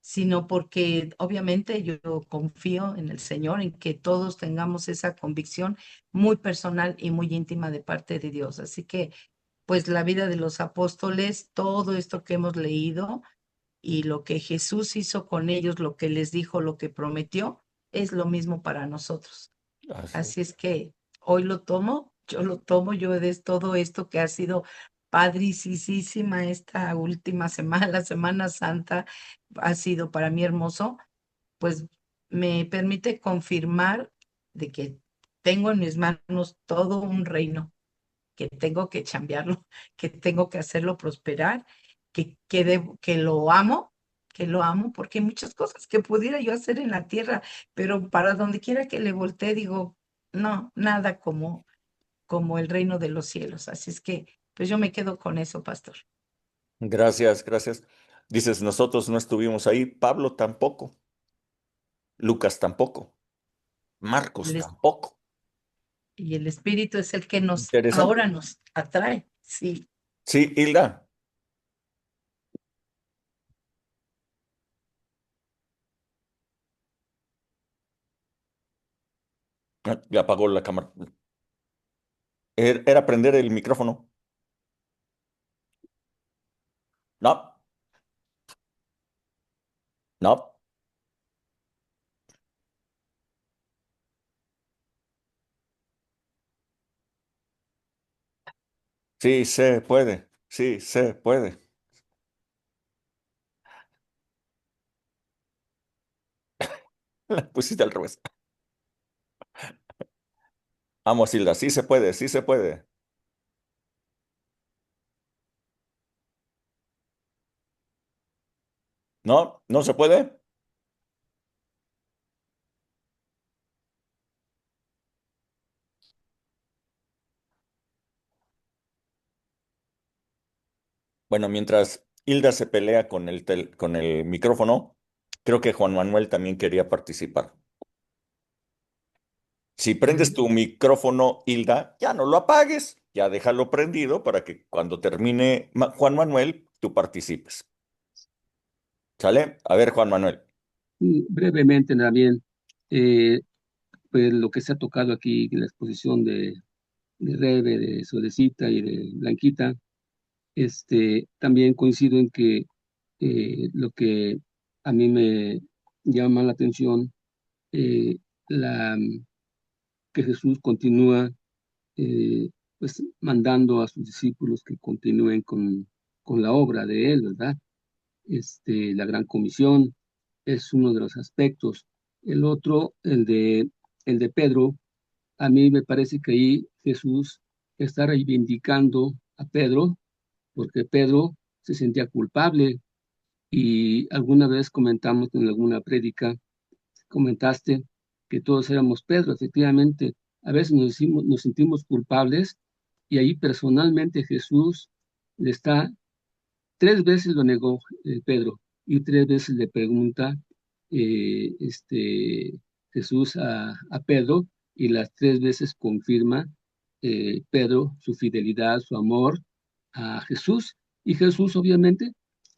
sino porque obviamente yo confío en el Señor, en que todos tengamos esa convicción muy personal y muy íntima de parte de Dios. Así que, pues la vida de los apóstoles, todo esto que hemos leído y lo que Jesús hizo con ellos, lo que les dijo, lo que prometió, es lo mismo para nosotros. Así es. Así es que hoy lo tomo, yo de todo esto que ha sido padricísima esta última semana, la Semana Santa, ha sido para mí hermoso, pues me permite confirmar de que tengo en mis manos todo un reino que tengo que chambearlo, que tengo que hacerlo prosperar, que que lo amo, porque hay muchas cosas que pudiera yo hacer en la tierra, pero para donde quiera que le voltee, digo, no, nada como el reino de los cielos. Así es que, pues yo me quedo con eso, pastor. Gracias, gracias. Dices, nosotros no estuvimos ahí, Pablo tampoco, Lucas tampoco, Marcos El es- tampoco. y el Espíritu es el que Interesante. ahora nos atrae. Sí. Sí, Hilda, ya apagó la cámara. Era prender el micrófono. No, no. Sí, se puede. Sí, se puede. La pusiste al revés. Vamos, Hilda, sí se puede, sí se puede. ¿No? ¿No se puede? Bueno, mientras Hilda se pelea con con el micrófono, creo que Juan Manuel también quería participar. Si prendes Mm. tu micrófono, Hilda, ya no lo apagues, ya déjalo prendido para que cuando termine Juan Manuel, tú participes. ¿Sale? A ver, Juan Manuel. Brevemente también, eh, pues lo que se ha tocado aquí en la exposición de Rebe, de Solecita y de Blanquita, también coincido en que lo que a mí me llama la atención, eh, la, que Jesús continúa pues mandando a sus discípulos que continúen con la obra de él, ¿verdad? La gran comisión es uno de los aspectos. El otro, el de Pedro, a mí me parece que ahí Jesús está reivindicando a Pedro, porque Pedro se sentía culpable y alguna vez comentamos en alguna prédica, comentaste que todos éramos Pedro, efectivamente, a veces nos sentimos culpables y ahí personalmente Jesús le está. Tres veces lo negó Pedro y tres veces le pregunta Jesús a Pedro y las tres veces confirma Pedro su fidelidad, su amor a Jesús y Jesús obviamente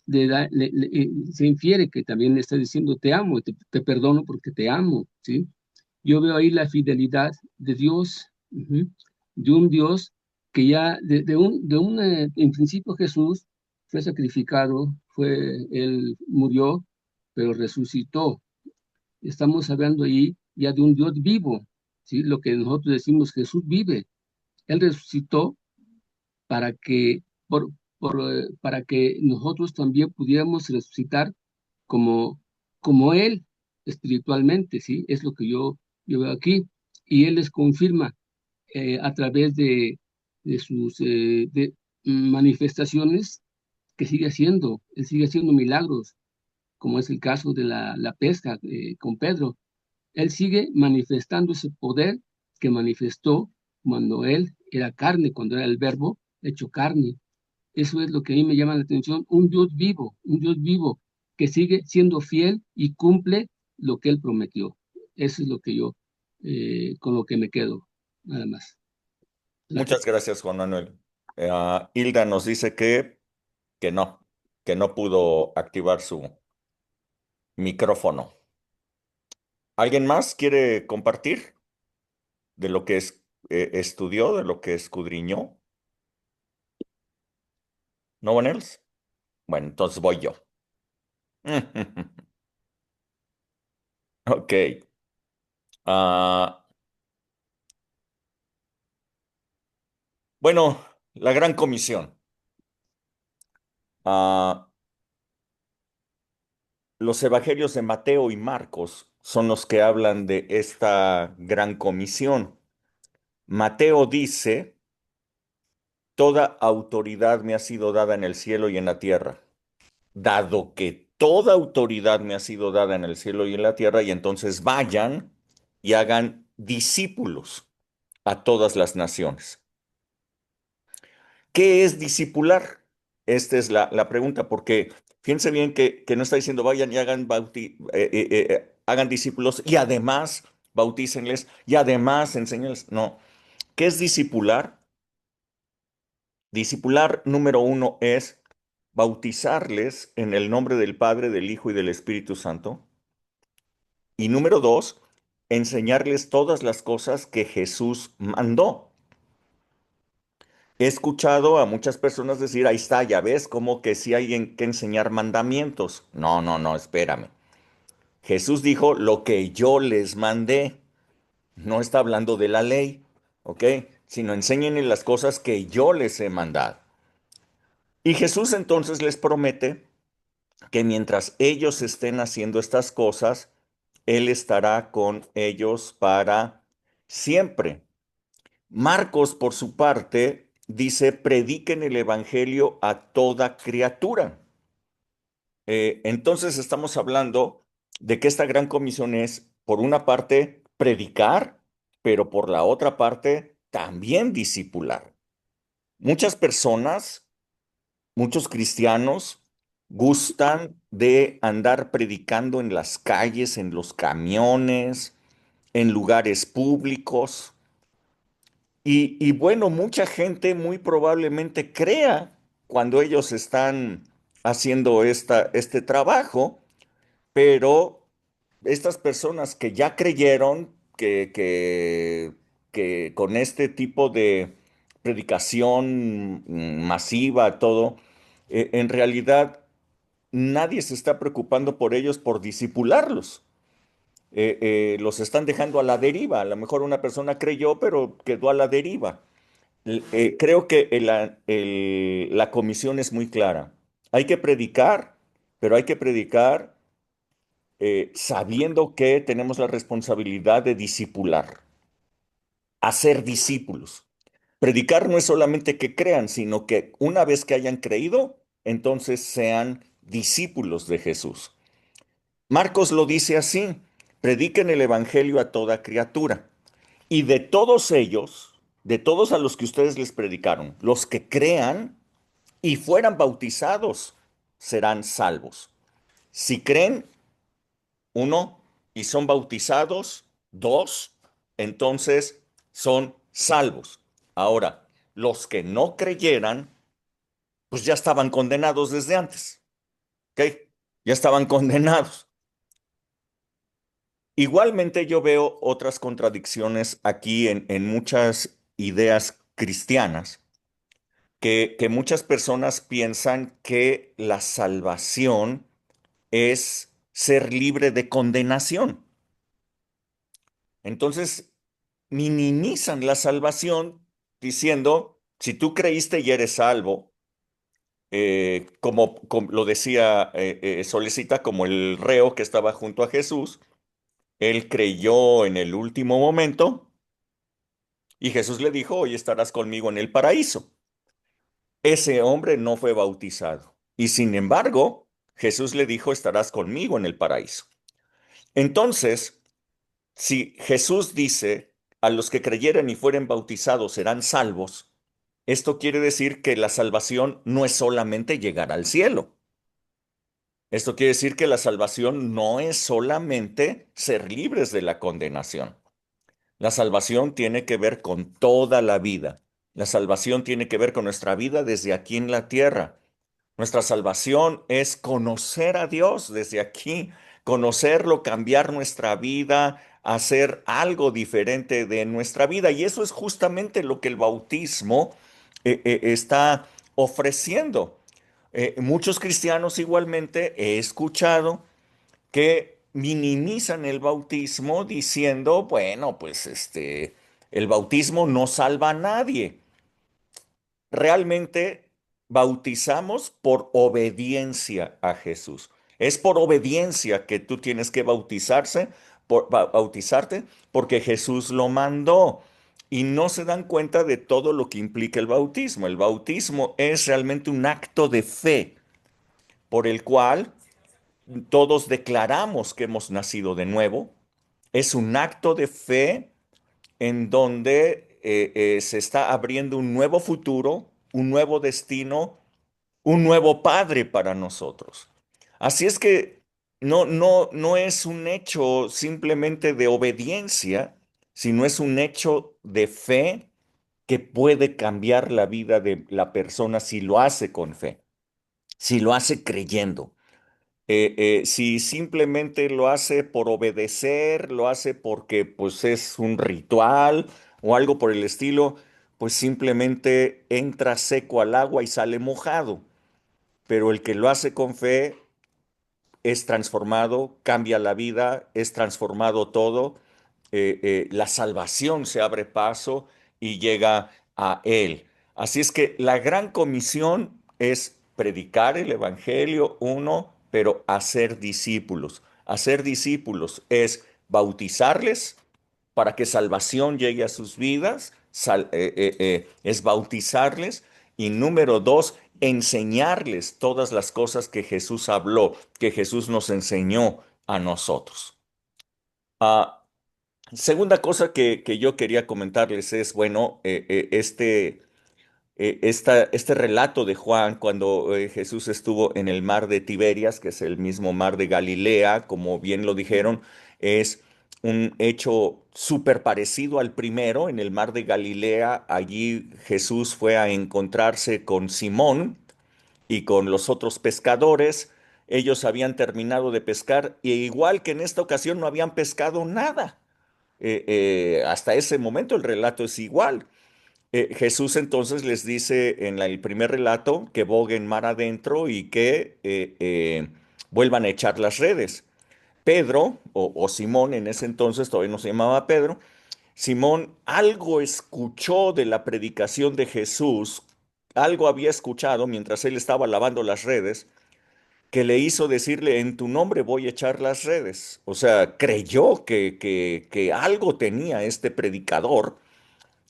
se infiere que también le está diciendo te amo, te perdono porque te amo, ¿sí? Yo veo ahí la fidelidad de Dios, de un Dios que ya, en principio Jesús fue sacrificado, él murió, pero resucitó. Estamos hablando ahí ya de un Dios vivo, ¿sí? Lo que nosotros decimos, Jesús vive. Él resucitó para que, para que nosotros también pudiéramos resucitar como, como Él espiritualmente, ¿sí? Es lo que yo veo aquí. Y Él les confirma a través de sus manifestaciones que sigue haciendo. Él sigue haciendo milagros, como es el caso de la pesca con Pedro. Él sigue manifestando ese poder que manifestó cuando Él era carne, cuando era el verbo hecho carne. Eso es lo que a mí me llama la atención, un Dios vivo que sigue siendo fiel y cumple lo que Él prometió. Eso es lo que yo, con lo que me quedo, nada más. Muchas Gracias. gracias, Juan Manuel. Hilda nos dice que no, que no pudo activar su micrófono. ¿Alguien más quiere compartir de lo que estudió, de lo que escudriñó? ¿No one else? Bueno, entonces voy yo. Ok. Ah, bueno, la gran comisión. Ah, los evangelios de Mateo y Marcos son los que hablan de esta gran comisión. Mateo dice toda autoridad me ha sido dada en el cielo y en la tierra. Dado que toda autoridad me ha sido dada en el cielo y en la tierra, y entonces vayan y hagan discípulos a todas las naciones. ¿Qué es discipular? Esta es la pregunta, porque fíjense bien que no está diciendo vayan y hagan discípulos y además bautícenles y además enséñenles. No. ¿Qué es discipular? Discipular número uno es bautizarles en el nombre del Padre, del Hijo y del Espíritu Santo. Y número dos, enseñarles todas las cosas que Jesús mandó. He escuchado a muchas personas decir, ahí está, ya ves, como que sí hay que enseñar mandamientos. No, no, no, espérame. Jesús dijo lo que yo les mandé. No está hablando de la ley, ¿ok? Sino enséñenle las cosas que yo les he mandado. Y Jesús entonces les promete que mientras ellos estén haciendo estas cosas, Él estará con ellos para siempre. Marcos, por su parte, dice, prediquen el evangelio a toda criatura. Entonces estamos hablando de que esta gran comisión es, por una parte, predicar, pero por la otra parte, también discipular. Muchas personas, muchos cristianos, gustan de andar predicando en las calles, en los camiones, en lugares públicos. Y bueno, mucha gente muy probablemente crea cuando ellos están haciendo este trabajo, pero estas personas que ya creyeron que con este tipo de predicación masiva, todo, en realidad nadie se está preocupando por ellos, por disipularlos. Los están dejando a la deriva. A lo mejor una persona creyó, pero quedó a la deriva. Creo que la comisión es muy clara. Hay que predicar, pero hay que predicar sabiendo que tenemos la responsabilidad de discipular, hacer discípulos. Predicar no es solamente que crean, sino que una vez que hayan creído, entonces sean discípulos de Jesús. Marcos lo dice así, prediquen el evangelio a toda criatura. Y de todos ellos, de todos a los que ustedes les predicaron, los que crean y fueran bautizados, serán salvos. Si creen, uno, y son bautizados, dos, entonces son salvos. Ahora, los que no creyeran, pues ya estaban condenados desde antes. ¿Ok? Ya estaban condenados. Igualmente yo veo otras contradicciones aquí en muchas ideas cristianas, que muchas personas piensan que la salvación es ser libre de condenación. Entonces minimizan la salvación diciendo, si tú creíste y eres salvo, como lo decía Solecita, como el reo que estaba junto a Jesús, él creyó en el último momento y Jesús le dijo, hoy estarás conmigo en el paraíso. Ese hombre no fue bautizado y sin embargo, Jesús le dijo, estarás conmigo en el paraíso. Entonces, si Jesús dice, a los que creyeren y fueren bautizados serán salvos, esto quiere decir que la salvación no es solamente llegar al cielo. Esto quiere decir que la salvación no es solamente ser libres de la condenación. La salvación tiene que ver con toda la vida. La salvación tiene que ver con nuestra vida desde aquí en la tierra. Nuestra salvación es conocer a Dios desde aquí, conocerlo, cambiar nuestra vida, hacer algo diferente de nuestra vida. Y eso es justamente lo que el bautismo está ofreciendo. Muchos cristianos igualmente he escuchado que minimizan el bautismo diciendo, bueno, pues el bautismo no salva a nadie. Realmente bautizamos por obediencia a Jesús. Es por obediencia que tú tienes que bautizarte porque Jesús lo mandó. y no se dan cuenta de todo lo que implica el bautismo. El bautismo es realmente un acto de fe por el cual todos declaramos que hemos nacido de nuevo. Es un acto de fe en donde se está abriendo un nuevo futuro, un nuevo destino, un nuevo padre para nosotros. Así es que no es un hecho simplemente de obediencia, sino es un hecho de fe que puede cambiar la vida de la persona si lo hace con fe, si lo hace creyendo. Si simplemente lo hace por obedecer, lo hace porque pues es un ritual o algo por el estilo, pues simplemente entra seco al agua y sale mojado. Pero el que lo hace con fe es transformado, cambia la vida, es transformado todo, la salvación se abre paso y llega a Él. Así es que la gran comisión es predicar el Evangelio, uno, pero hacer discípulos. Hacer discípulos es bautizarles para que salvación llegue a sus vidas, es bautizarles y número dos, enseñarles todas las cosas que Jesús habló, que Jesús nos enseñó a nosotros. Ah, segunda cosa que yo quería comentarles es, bueno, este relato de Juan cuando Jesús estuvo en el mar de Tiberias, que es el mismo mar de Galilea, como bien lo dijeron, es un hecho súper parecido al primero. En el mar de Galilea, allí Jesús fue a encontrarse con Simón y con los otros pescadores. Ellos habían terminado de pescar y igual que en esta ocasión no habían pescado nada. Hasta ese momento el relato es igual. Jesús entonces les dice en el primer relato que boguen mar adentro y que vuelvan a echar las redes. Pedro, o Simón en ese entonces, todavía no se llamaba Pedro, Simón algo escuchó de la predicación de Jesús, algo había escuchado mientras él estaba lavando las redes, que le hizo decirle, en tu nombre voy a echar las redes. O sea, creyó que algo tenía este predicador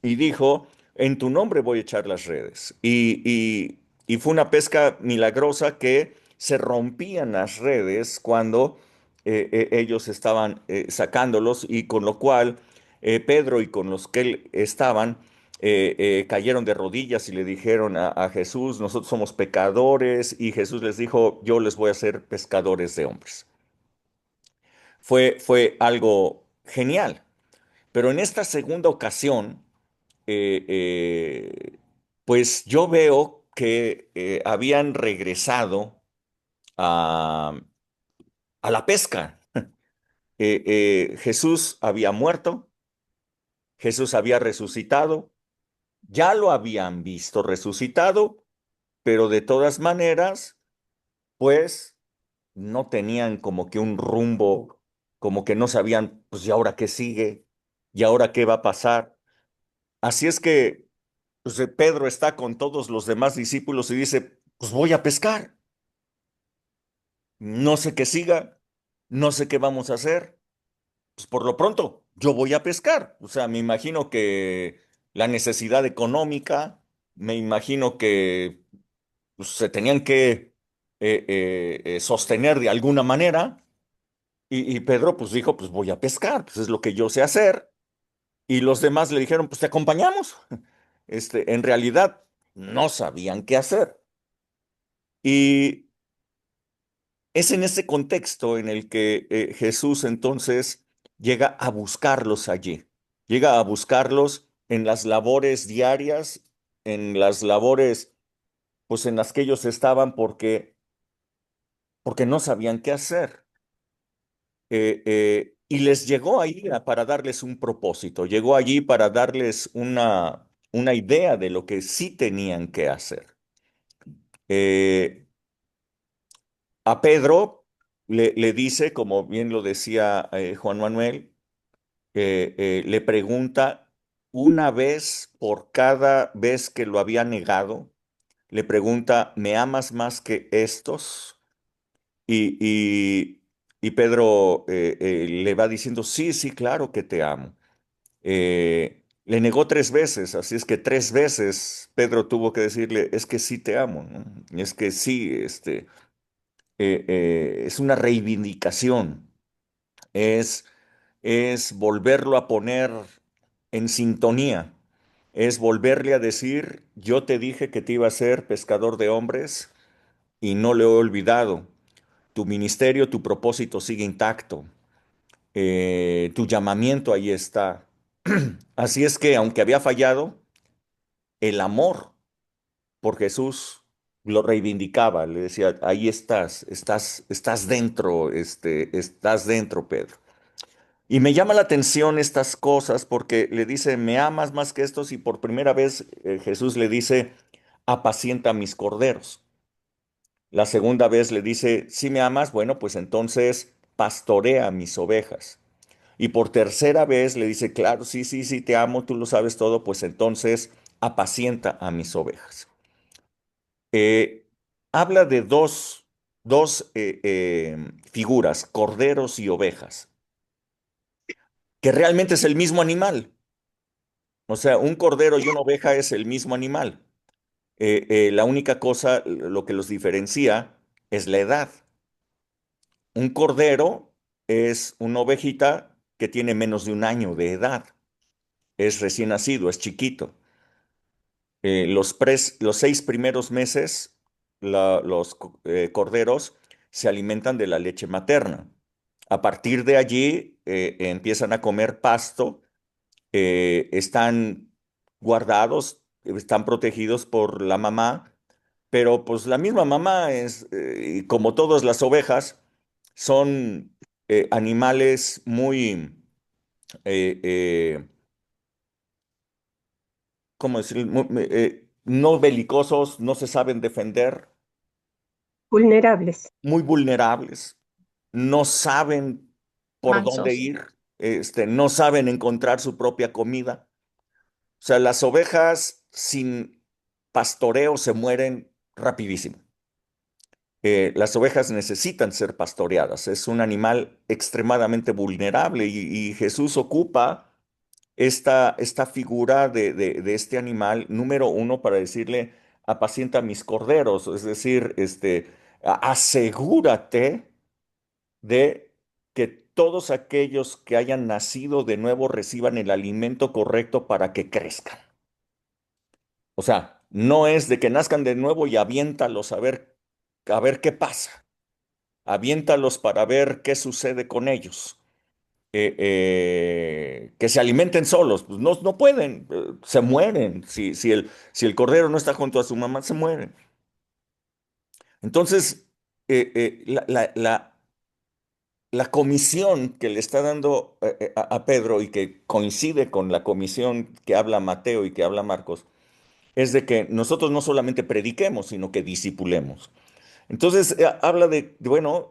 y dijo, en tu nombre voy a echar las redes. Y fue una pesca milagrosa que se rompían las redes cuando ellos estaban sacándolos y con lo cual Pedro y con los que él estaban cayeron de rodillas y le dijeron a Jesús, nosotros somos pecadores y Jesús les dijo, yo les voy a hacer pescadores de hombres. Fue algo genial. Pero en esta segunda ocasión, eh, eh, pues yo veo que habían regresado a, a la pesca. Jesús había muerto, Jesús había resucitado, ya lo habían visto resucitado, pero de todas maneras, pues no tenían como que un rumbo, como que no sabían, pues ¿y ahora qué sigue? ¿Y ahora qué va a pasar? Así es que pues, Pedro está con todos los demás discípulos y dice, pues voy a pescar. No sé qué siga, no sé qué vamos a hacer. Pues por lo pronto, yo voy a pescar. O sea, me imagino que la necesidad económica, me imagino que pues, se tenían que sostener de alguna manera. Y Pedro pues dijo, pues voy a pescar, pues es lo que yo sé hacer. Y los demás le dijeron, pues te acompañamos. En realidad no sabían qué hacer. Y es en ese contexto en el que Jesús entonces llega a buscarlos allí, llega a buscarlos en las labores diarias, en las labores pues en las que ellos estaban porque no sabían qué hacer. Y les llegó ahí para darles un propósito, llegó allí para darles una idea de lo que sí tenían que hacer. Eh, A Pedro le dice, como bien lo decía Juan Manuel, le pregunta una vez por cada vez que lo había negado, le pregunta, ¿me amas más que estos? Y, y, y Pedro le va diciendo, sí, sí, claro que te amo. Le negó 3 veces, así es que 3 veces Pedro tuvo que decirle, es que sí te amo, ¿no? Es que sí, es una reivindicación, es, es volverlo a poner en sintonía, es volverle a decir, yo te dije que te iba a ser pescador de hombres y no lo he olvidado. Tu ministerio, tu propósito sigue intacto. Tu llamamiento ahí está. Así es que, aunque había fallado, el amor por Jesús lo reivindicaba, le decía, ahí estás dentro, estás dentro, Pedro. Y me llama la atención estas cosas porque le dice, me amas más que estos, y por primera vez Jesús le dice, apacienta mis corderos. La segunda vez le dice, si me amas, bueno, pues entonces pastorea mis ovejas. Y por tercera vez le dice, claro, sí, sí, sí, te amo, tú lo sabes todo, pues entonces apacienta a mis ovejas. Eh, Habla de dos figuras, corderos y ovejas, que realmente es el mismo animal. O sea, un cordero y una oveja es el mismo animal. La única cosa, lo que los diferencia es la edad. Un cordero es una ovejita que tiene menos de un año de edad. Es recién nacido, es chiquito. Los 6 primeros meses, los corderos se alimentan de la leche materna. A partir de allí empiezan a comer pasto, están guardados, están protegidos por la mamá, pero pues la misma mamá y como todas las ovejas, son animales muy, eh, eh, ¿cómo decir? No belicosos, no se saben defender, Vulnerables. muy vulnerables, no saben por dónde Mansos. ir, no saben encontrar su propia comida. O sea, las ovejas sin pastoreo se mueren rapidísimo. Las ovejas necesitan ser pastoreadas. Es un animal extremadamente vulnerable y Jesús ocupa esta figura de este animal, número uno, para decirle, apacienta mis corderos, es decir, asegúrate de que todos aquellos que hayan nacido de nuevo reciban el alimento correcto para que crezcan. O sea, no es de que nazcan de nuevo y aviéntalos a ver qué pasa. Aviéntalos para ver qué sucede con ellos. Que se alimenten solos, pues no, no pueden, se mueren. Si el cordero no está junto a su mamá, se mueren. Entonces, la comisión que le está dando a Pedro, y que coincide con la comisión que habla Mateo y que habla Marcos, es de que nosotros no solamente prediquemos, sino que discipulemos. Entonces, habla bueno,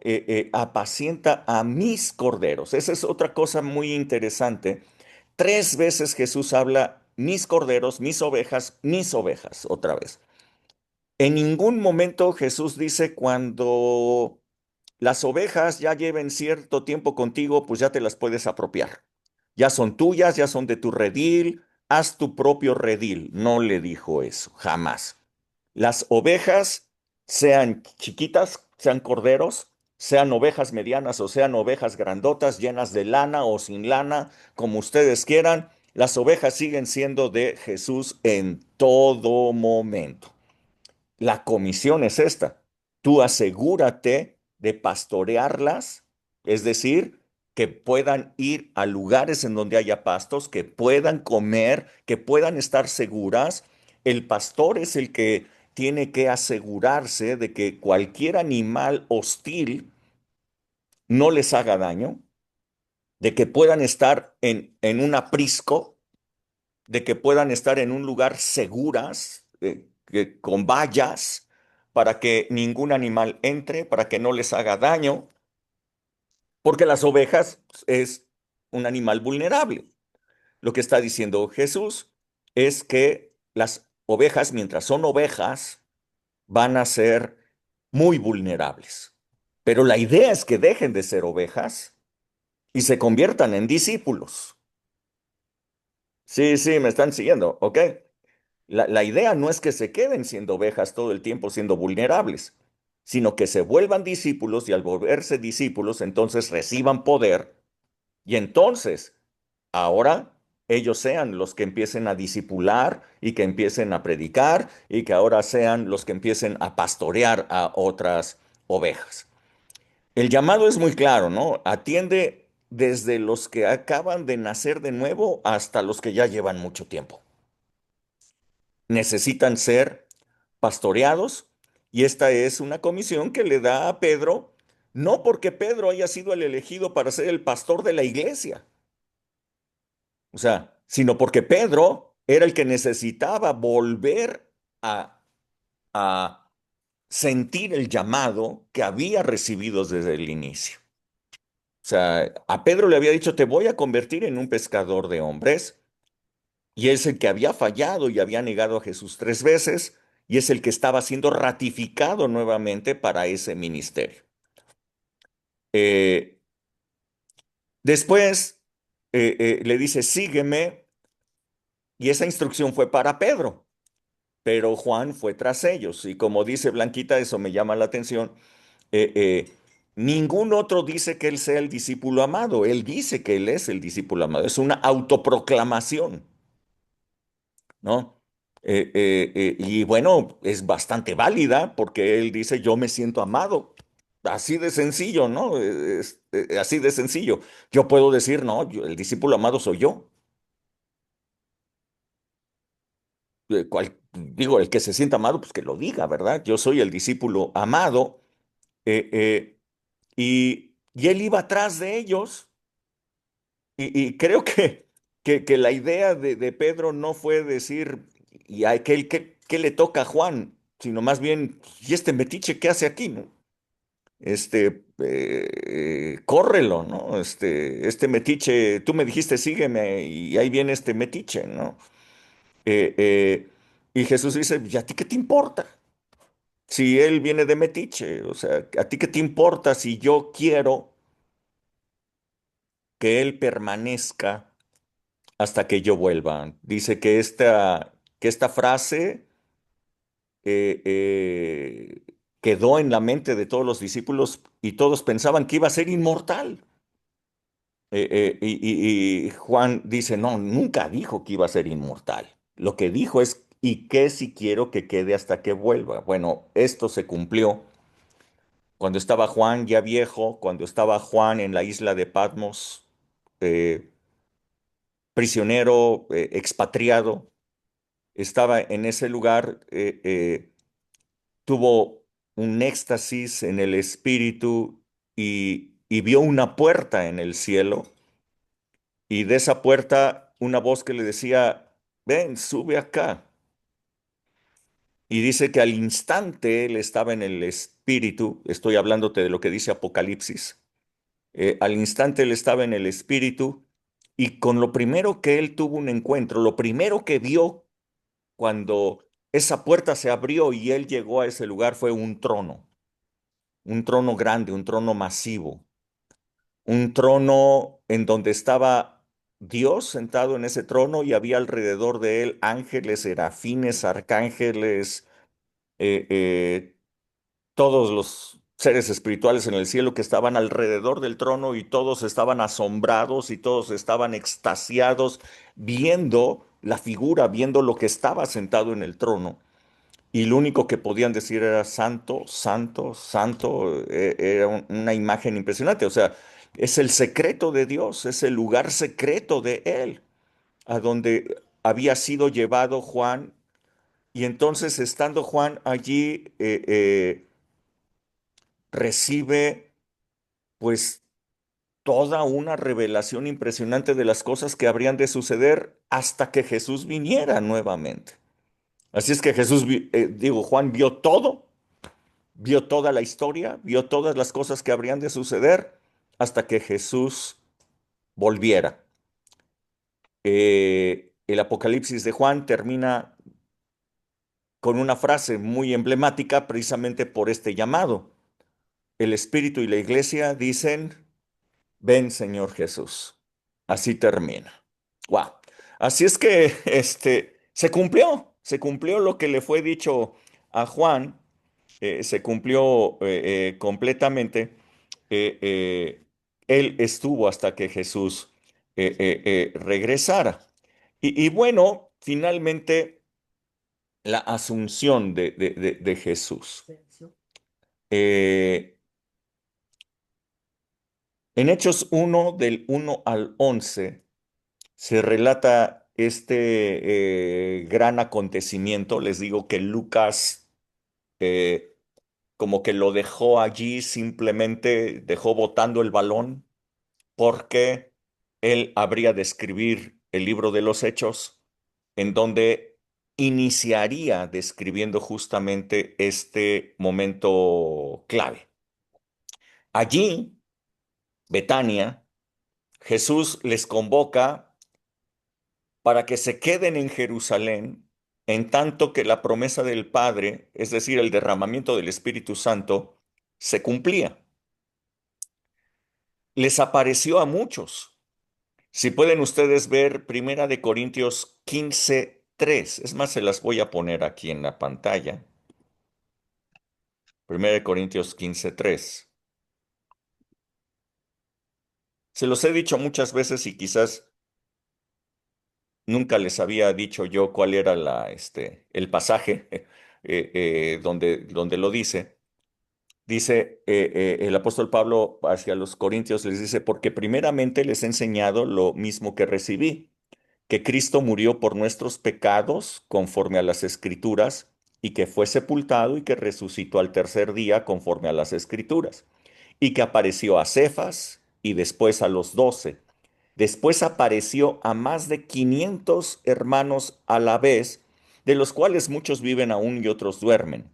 apacienta a mis corderos. Esa es otra cosa muy interesante. 3 veces Jesús habla mis ovejas, otra vez. En ningún momento Jesús dice, cuando las ovejas ya lleven cierto tiempo contigo, pues ya te las puedes apropiar. Ya son tuyas, ya son de tu redil, haz tu propio redil. No le dijo eso, jamás. Las ovejas, sean chiquitas, sean corderos, sean ovejas medianas o sean ovejas grandotas, llenas de lana o sin lana, como ustedes quieran, las ovejas siguen siendo de Jesús en todo momento. La comisión es esta. Tú asegúrate de pastorearlas, es decir, que puedan ir a lugares en donde haya pastos, que puedan comer, que puedan estar seguras. El pastor es el que tiene que asegurarse de que cualquier animal hostil no les haga daño, de que puedan estar en un aprisco, de que puedan estar en un lugar seguras, con vallas, para que ningún animal entre, para que no les haga daño, porque las ovejas es un animal vulnerable. Lo que está diciendo Jesús es que las ovejas, mientras son ovejas, van a ser muy vulnerables. Pero la idea es que dejen de ser ovejas y se conviertan en discípulos. Sí, sí, me están siguiendo, ¿ok? La idea no es que se queden siendo ovejas todo el tiempo siendo vulnerables, sino que se vuelvan discípulos y al volverse discípulos entonces reciban poder y entonces ahora ellos sean los que empiecen a discipular y que empiecen a predicar y que ahora sean los que empiecen a pastorear a otras ovejas. El llamado es muy claro, ¿no? Atiende desde los que acaban de nacer de nuevo hasta los que ya llevan mucho tiempo. Necesitan ser pastoreados y esta es una comisión que le da a Pedro, no porque Pedro haya sido el elegido para ser el pastor de la iglesia, o sea, sino porque Pedro era el que necesitaba volver a sentir el llamado que había recibido desde el inicio. O sea, a Pedro le había dicho, te voy a convertir en un pescador de hombres, y es el que había fallado y había negado a Jesús 3 veces, y es el que estaba siendo ratificado nuevamente para ese ministerio. Eh, después le dice, sígueme, y esa instrucción fue para Pedro, pero Juan fue tras ellos, y como dice Blanquita, eso me llama la atención, eh, eh, ningún otro dice que él sea el discípulo amado, él dice que él es el discípulo amado, es una autoproclamación. ¿No? Y bueno, es bastante válida porque él dice, yo me siento amado. Así de sencillo, ¿no? Así de sencillo. Yo puedo decir, no, el discípulo amado soy yo. Digo, el que se sienta amado, pues que lo diga, ¿verdad? Yo soy el discípulo amado. Y él iba atrás de ellos. Y creo que la idea de Pedro no fue decir, ¿y a qué le toca a Juan? Sino más bien, ¿y este metiche qué hace aquí, no? Córrelo, ¿no? Este metiche, tú me dijiste, sígueme, y ahí viene este metiche, ¿no? Eh, eh, y Jesús dice, ¿y a ti qué te importa? Si él viene de metiche, o sea, ¿a ti qué te importa si yo quiero que él permanezca hasta que yo vuelva? Dice que esta frase quedó en la mente de todos los discípulos y todos pensaban que iba a ser inmortal. Y Juan dice, no, nunca dijo que iba a ser inmortal. Lo que dijo es, ¿y qué si quiero que quede hasta que vuelva? Bueno, esto se cumplió cuando estaba Juan ya viejo, cuando estaba Juan en la isla de Patmos, eh, prisionero, expatriado, estaba en ese lugar, tuvo un éxtasis en el espíritu y vio una puerta en el cielo y de esa puerta una voz que le decía, ven, sube acá. Y dice que al instante él estaba en el espíritu, estoy hablándote de lo que dice Apocalipsis, al instante él estaba en el espíritu y con lo primero que él tuvo un encuentro, lo primero que vio cuando esa puerta se abrió y él llegó a ese lugar fue un trono grande, un trono masivo, un trono en donde estaba Dios sentado en ese trono y había alrededor de él ángeles, serafines, arcángeles, eh, eh, todos los seres espirituales en el cielo que estaban alrededor del trono y todos estaban asombrados y todos estaban extasiados viendo la figura, viendo lo que estaba sentado en el trono. Y lo único que podían decir era santo, santo, santo. Era una imagen impresionante. O sea, es el secreto de Dios, es el lugar secreto de Él, a donde había sido llevado Juan. Y entonces, estando Juan allí, recibe pues toda una revelación impresionante de las cosas que habrían de suceder hasta que Jesús viniera nuevamente. Así es que Juan vio toda la historia, vio todas las cosas que habrían de suceder hasta que Jesús volviera. El Apocalipsis de Juan termina con una frase muy emblemática precisamente por este llamado. El Espíritu y la Iglesia dicen, ven Señor Jesús. Así termina. Wow. Así es que se cumplió lo que le fue dicho a Juan, se cumplió completamente. eh, eh, Él estuvo hasta que Jesús regresara. Y bueno, finalmente la asunción de Jesús. Eh, en Hechos 1, del 1 al 11, se relata este gran acontecimiento. Les digo que Lucas eh, como que lo dejó allí, simplemente dejó botando el balón, porque él habría de escribir el libro de los Hechos, en donde iniciaría describiendo justamente este momento clave. Allí, Betania, Jesús les convoca para que se queden en Jerusalén, en tanto que la promesa del Padre, es decir, el derramamiento del Espíritu Santo, se cumplía. Les apareció a muchos. Si pueden ustedes ver Primera de Corintios 15:3, es más, se las voy a poner aquí en la pantalla. Primera de Corintios 15:3. Se los he dicho muchas veces y quizás nunca les había dicho yo cuál era el pasaje donde lo dice. Dice el apóstol Pablo hacia los Corintios, les dice, porque primeramente les he enseñado lo mismo que recibí, que Cristo murió por nuestros pecados conforme a las Escrituras, y que fue sepultado y que resucitó al tercer día conforme a las Escrituras, y que apareció a Cefas y después a los 12. Después apareció a más de 500 hermanos a la vez, de los cuales muchos viven aún y otros duermen.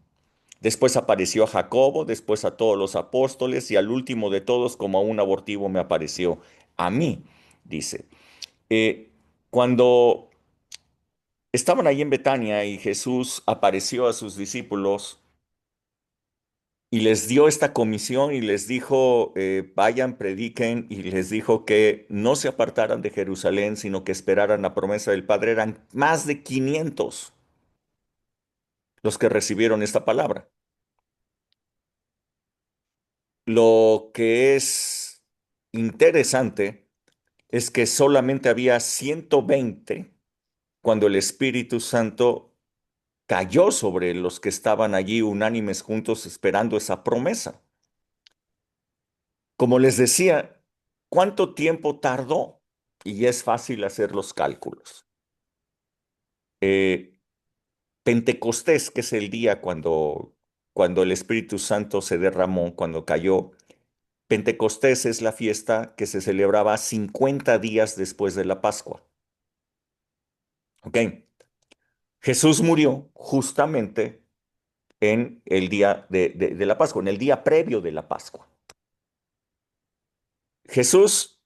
Después apareció a Jacobo, después a todos los apóstoles y al último de todos, como a un abortivo, me apareció a mí, dice. Cuando estaban ahí en Betania y Jesús apareció a sus discípulos y les dio esta comisión y les dijo, vayan, prediquen, y les dijo que no se apartaran de Jerusalén, sino que esperaran la promesa del Padre, eran más de 500 los que recibieron esta palabra. Lo que es interesante es que solamente había 120 cuando el Espíritu Santo cayó sobre los que estaban allí unánimes juntos esperando esa promesa. Como les decía, ¿cuánto tiempo tardó? Y es fácil hacer los cálculos. Eh, Pentecostés, que es el día cuando el Espíritu Santo se derramó, cuando cayó. Pentecostés es la fiesta que se celebraba 50 días después de la Pascua. ¿Ok? Jesús murió justamente en el día de la Pascua, en el día previo de la Pascua. Jesús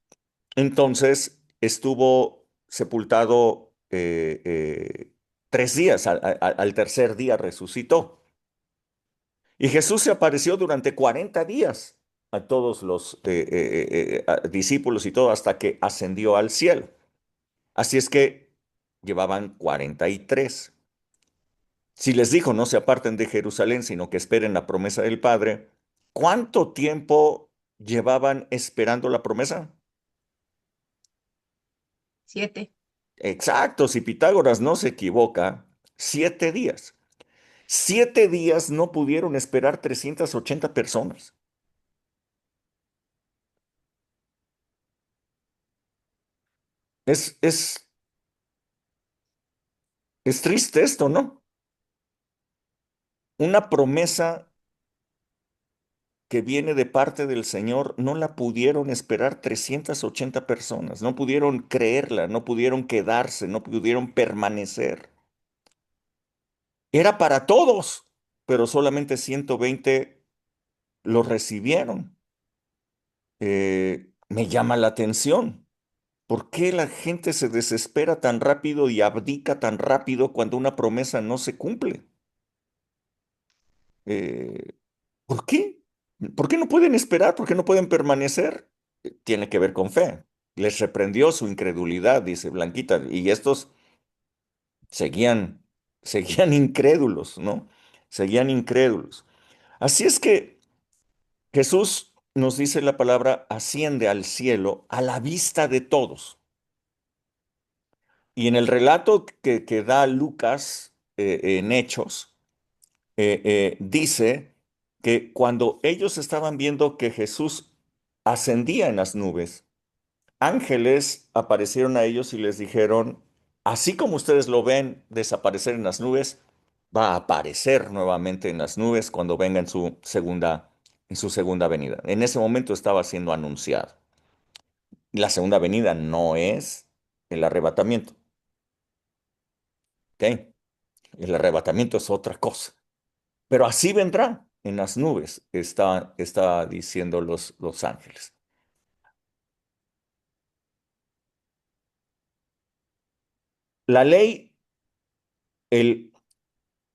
entonces estuvo sepultado 3 días, al tercer día resucitó. Y Jesús se apareció durante 40 días a todos los discípulos y todo hasta que ascendió al cielo. Así es que llevaban 43. Si les dijo, no se aparten de Jerusalén, sino que esperen la promesa del Padre, ¿cuánto tiempo llevaban esperando la promesa? 7. Exacto, si Pitágoras no se equivoca, 7 días. 7 días no pudieron esperar 380 personas. Es, es, es triste esto, ¿no? Una promesa que viene de parte del Señor, no la pudieron esperar 380 personas, no pudieron creerla, no pudieron quedarse, no pudieron permanecer. Era para todos, pero solamente 120 lo recibieron. Me llama la atención. ¿Por qué la gente se desespera tan rápido y abdica tan rápido cuando una promesa no se cumple? Eh, ¿Por qué? ¿Por qué no pueden esperar? ¿Por qué no pueden permanecer? Tiene que ver con fe. Les reprendió su incredulidad, dice Blanquita, y estos seguían, seguían incrédulos, ¿no? Seguían incrédulos. Así es que Jesús nos dice la palabra, asciende al cielo a la vista de todos. Y en el relato que da Lucas en Hechos, dice que cuando ellos estaban viendo que Jesús ascendía en las nubes, ángeles aparecieron a ellos y les dijeron, así como ustedes lo ven desaparecer en las nubes, va a aparecer nuevamente en las nubes cuando venga en su segunda venida. En ese momento estaba siendo anunciado. La segunda venida no es el arrebatamiento, ¿ok? El arrebatamiento es otra cosa. Pero así vendrá en las nubes, está diciendo los ángeles. La ley, el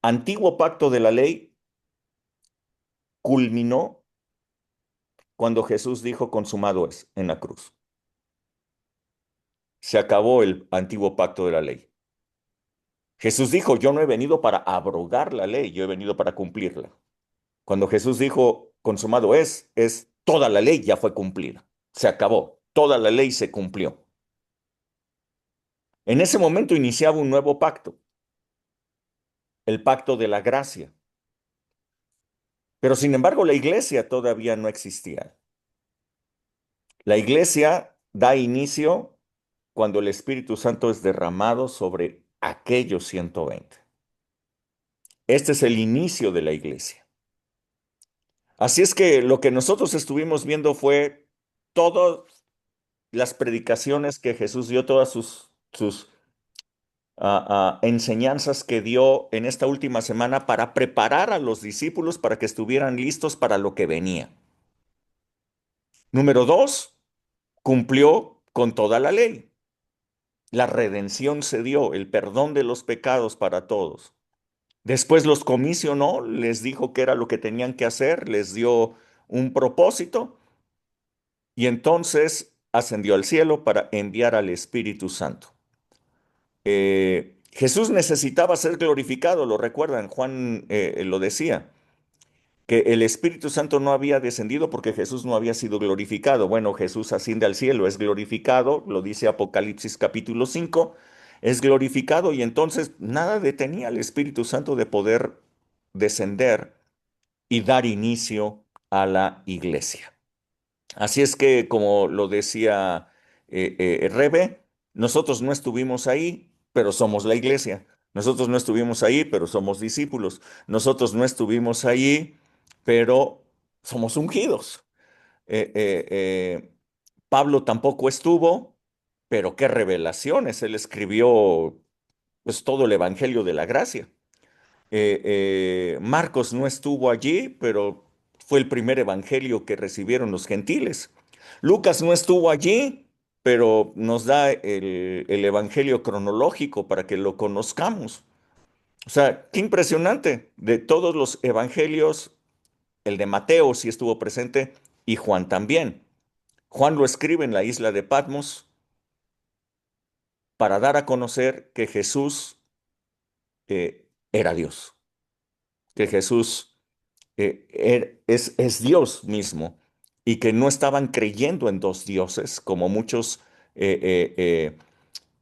antiguo pacto de la ley culminó cuando Jesús dijo consumado es en la cruz. Se acabó el antiguo pacto de la ley. Jesús dijo, yo no he venido para abrogar la ley, yo he venido para cumplirla. Cuando Jesús dijo consumado es toda la ley ya fue cumplida. Se acabó. Toda la ley se cumplió. En ese momento iniciaba un nuevo pacto, el pacto de la gracia. Pero sin embargo, la iglesia todavía no existía. La iglesia da inicio cuando el Espíritu Santo es derramado sobre aquellos 120. Este es el inicio de la iglesia. Así es que lo que nosotros estuvimos viendo fue todas las predicaciones que Jesús dio, todas sus enseñanzas que dio en esta última semana para preparar a los discípulos para que estuvieran listos para lo que venía. Número dos, cumplió con toda la ley. La redención se dio, el perdón de los pecados para todos. Después los comisionó, les dijo qué era lo que tenían que hacer, les dio un propósito y entonces ascendió al cielo para enviar al Espíritu Santo. Jesús necesitaba ser glorificado, lo recuerdan, Juan lo decía, que el Espíritu Santo no había descendido porque Jesús no había sido glorificado. Bueno, Jesús asciende al cielo, es glorificado, lo dice Apocalipsis capítulo 5, es glorificado y entonces nada detenía al Espíritu Santo de poder descender y dar inicio a la iglesia. Así es que, como lo decía Rebe, nosotros no estuvimos ahí, pero somos la iglesia. Nosotros no estuvimos ahí, pero somos discípulos. Nosotros no estuvimos ahí, pero somos ungidos. Eh, eh, eh, Pablo tampoco estuvo, pero qué revelaciones. Él escribió pues todo el Evangelio de la Gracia. Marcos no estuvo allí, pero fue el primer evangelio que recibieron los gentiles. Lucas no estuvo allí, pero nos da el evangelio cronológico para que lo conozcamos. O sea, qué impresionante. De todos los evangelios, el de Mateo sí estuvo presente y Juan también. Juan lo escribe en la isla de Patmos para dar a conocer que Jesús era Dios, que Jesús es Dios mismo y que no estaban creyendo en dos dioses, como muchos eh,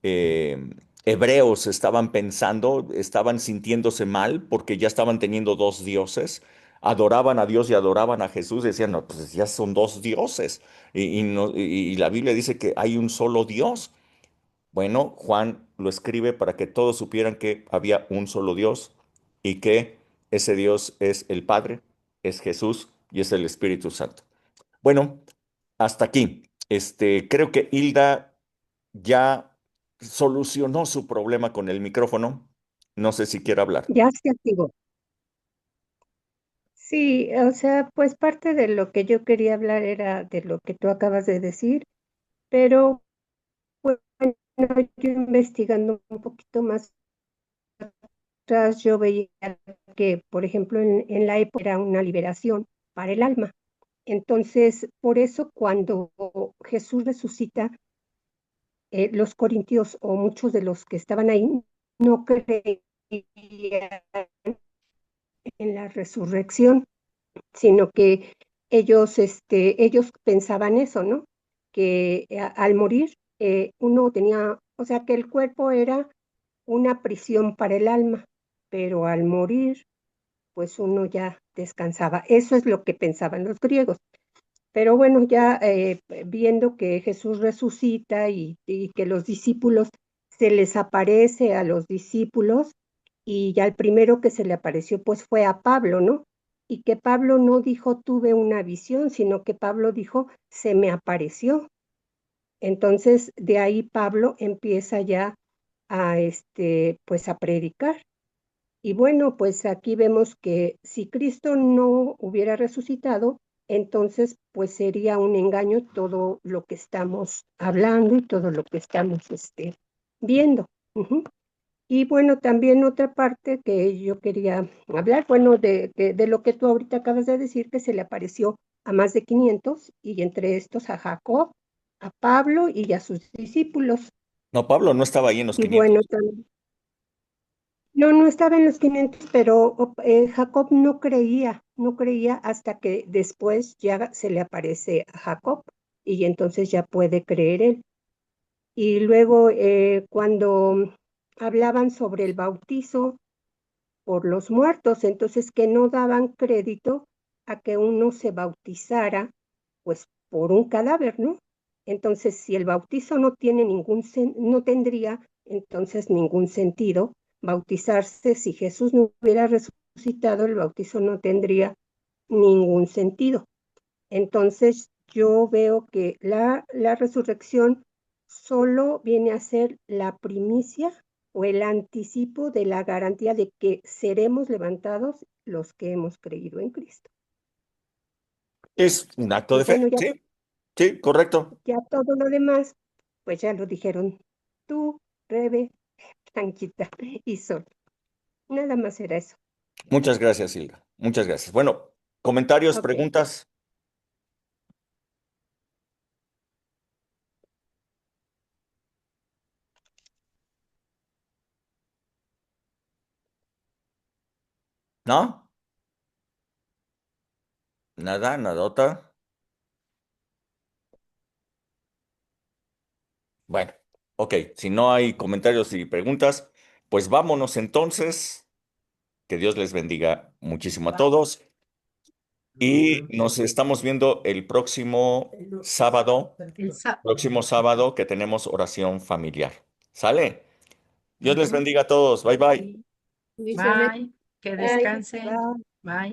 eh, hebreos estaban pensando, estaban sintiéndose mal porque ya estaban teniendo dos dioses. Adoraban a Dios y adoraban a Jesús, decían, no, pues ya son dos dioses. Y la Biblia dice que hay un solo Dios. Bueno, Juan lo escribe para que todos supieran que había un solo Dios y que ese Dios es el Padre, es Jesús y es el Espíritu Santo. Bueno, hasta aquí. Creo que Hilda ya solucionó su problema con el micrófono. No sé si quiere hablar. Ya se activó. Sí, o sea, pues parte de lo que yo quería hablar era de lo que tú acabas de decir, pero bueno, yo investigando un poquito más atrás, yo veía que, por ejemplo, en la época era una liberación para el alma. Entonces, por eso cuando Jesús resucita, los corintios o muchos de los que estaban ahí no creían en la resurrección, sino que ellos pensaban eso, ¿no? Que al morir uno tenía, o sea, que el cuerpo era una prisión para el alma, pero al morir, pues uno ya descansaba. Eso es lo que pensaban los griegos. Pero bueno, ya viendo que Jesús resucita y que los discípulos, se les aparece a los discípulos, y ya el primero que se le apareció pues fue a Pablo, ¿no? Y que Pablo no dijo tuve una visión, sino que Pablo dijo se me apareció. Entonces de ahí Pablo empieza ya a pues a predicar. Y bueno, pues aquí vemos que si Cristo no hubiera resucitado, entonces pues sería un engaño todo lo que estamos hablando y todo lo que estamos viendo. Ujú. Y bueno, también otra parte que yo quería hablar, bueno, de lo que tú ahorita acabas de decir, que se le apareció a más de 500, y entre estos a Jacob, a Pablo y a sus discípulos. No, Pablo no estaba ahí en los Y bueno, 500. no estaba en los 500, pero Jacob no creía hasta que después ya se le aparece a Jacob, y entonces ya puede creer él. Y luego cuando hablaban sobre el bautizo por los muertos, entonces que no daban crédito a que uno se bautizara pues por un cadáver, ¿no? Entonces, si el bautizo no tiene no tendría entonces ningún sentido bautizarse. Si Jesús no hubiera resucitado, el bautizo no tendría ningún sentido. Entonces, yo veo que la resurrección solo viene a ser la primicia o el anticipo de la garantía de que seremos levantados los que hemos creído en Cristo. Es un acto Y de fe, bueno, sí, sí, correcto. ya todo lo demás, pues ya lo dijeron tú, Rebe, Blanquita y Sol. Nada más era eso. Muchas gracias, Silvia. Muchas gracias. Bueno, comentarios, Ok. preguntas. ¿No? Nada, nadota. Bueno, ok, si no hay comentarios y preguntas, pues vámonos entonces. Que Dios les bendiga muchísimo a todos y nos estamos viendo el El sa- próximo sábado que tenemos oración familiar. ¿Sale? Dios les Ujú. bendiga a todos. Bye bye. Bendiciones. Bye, que Bye. descansen. Bye. Bye.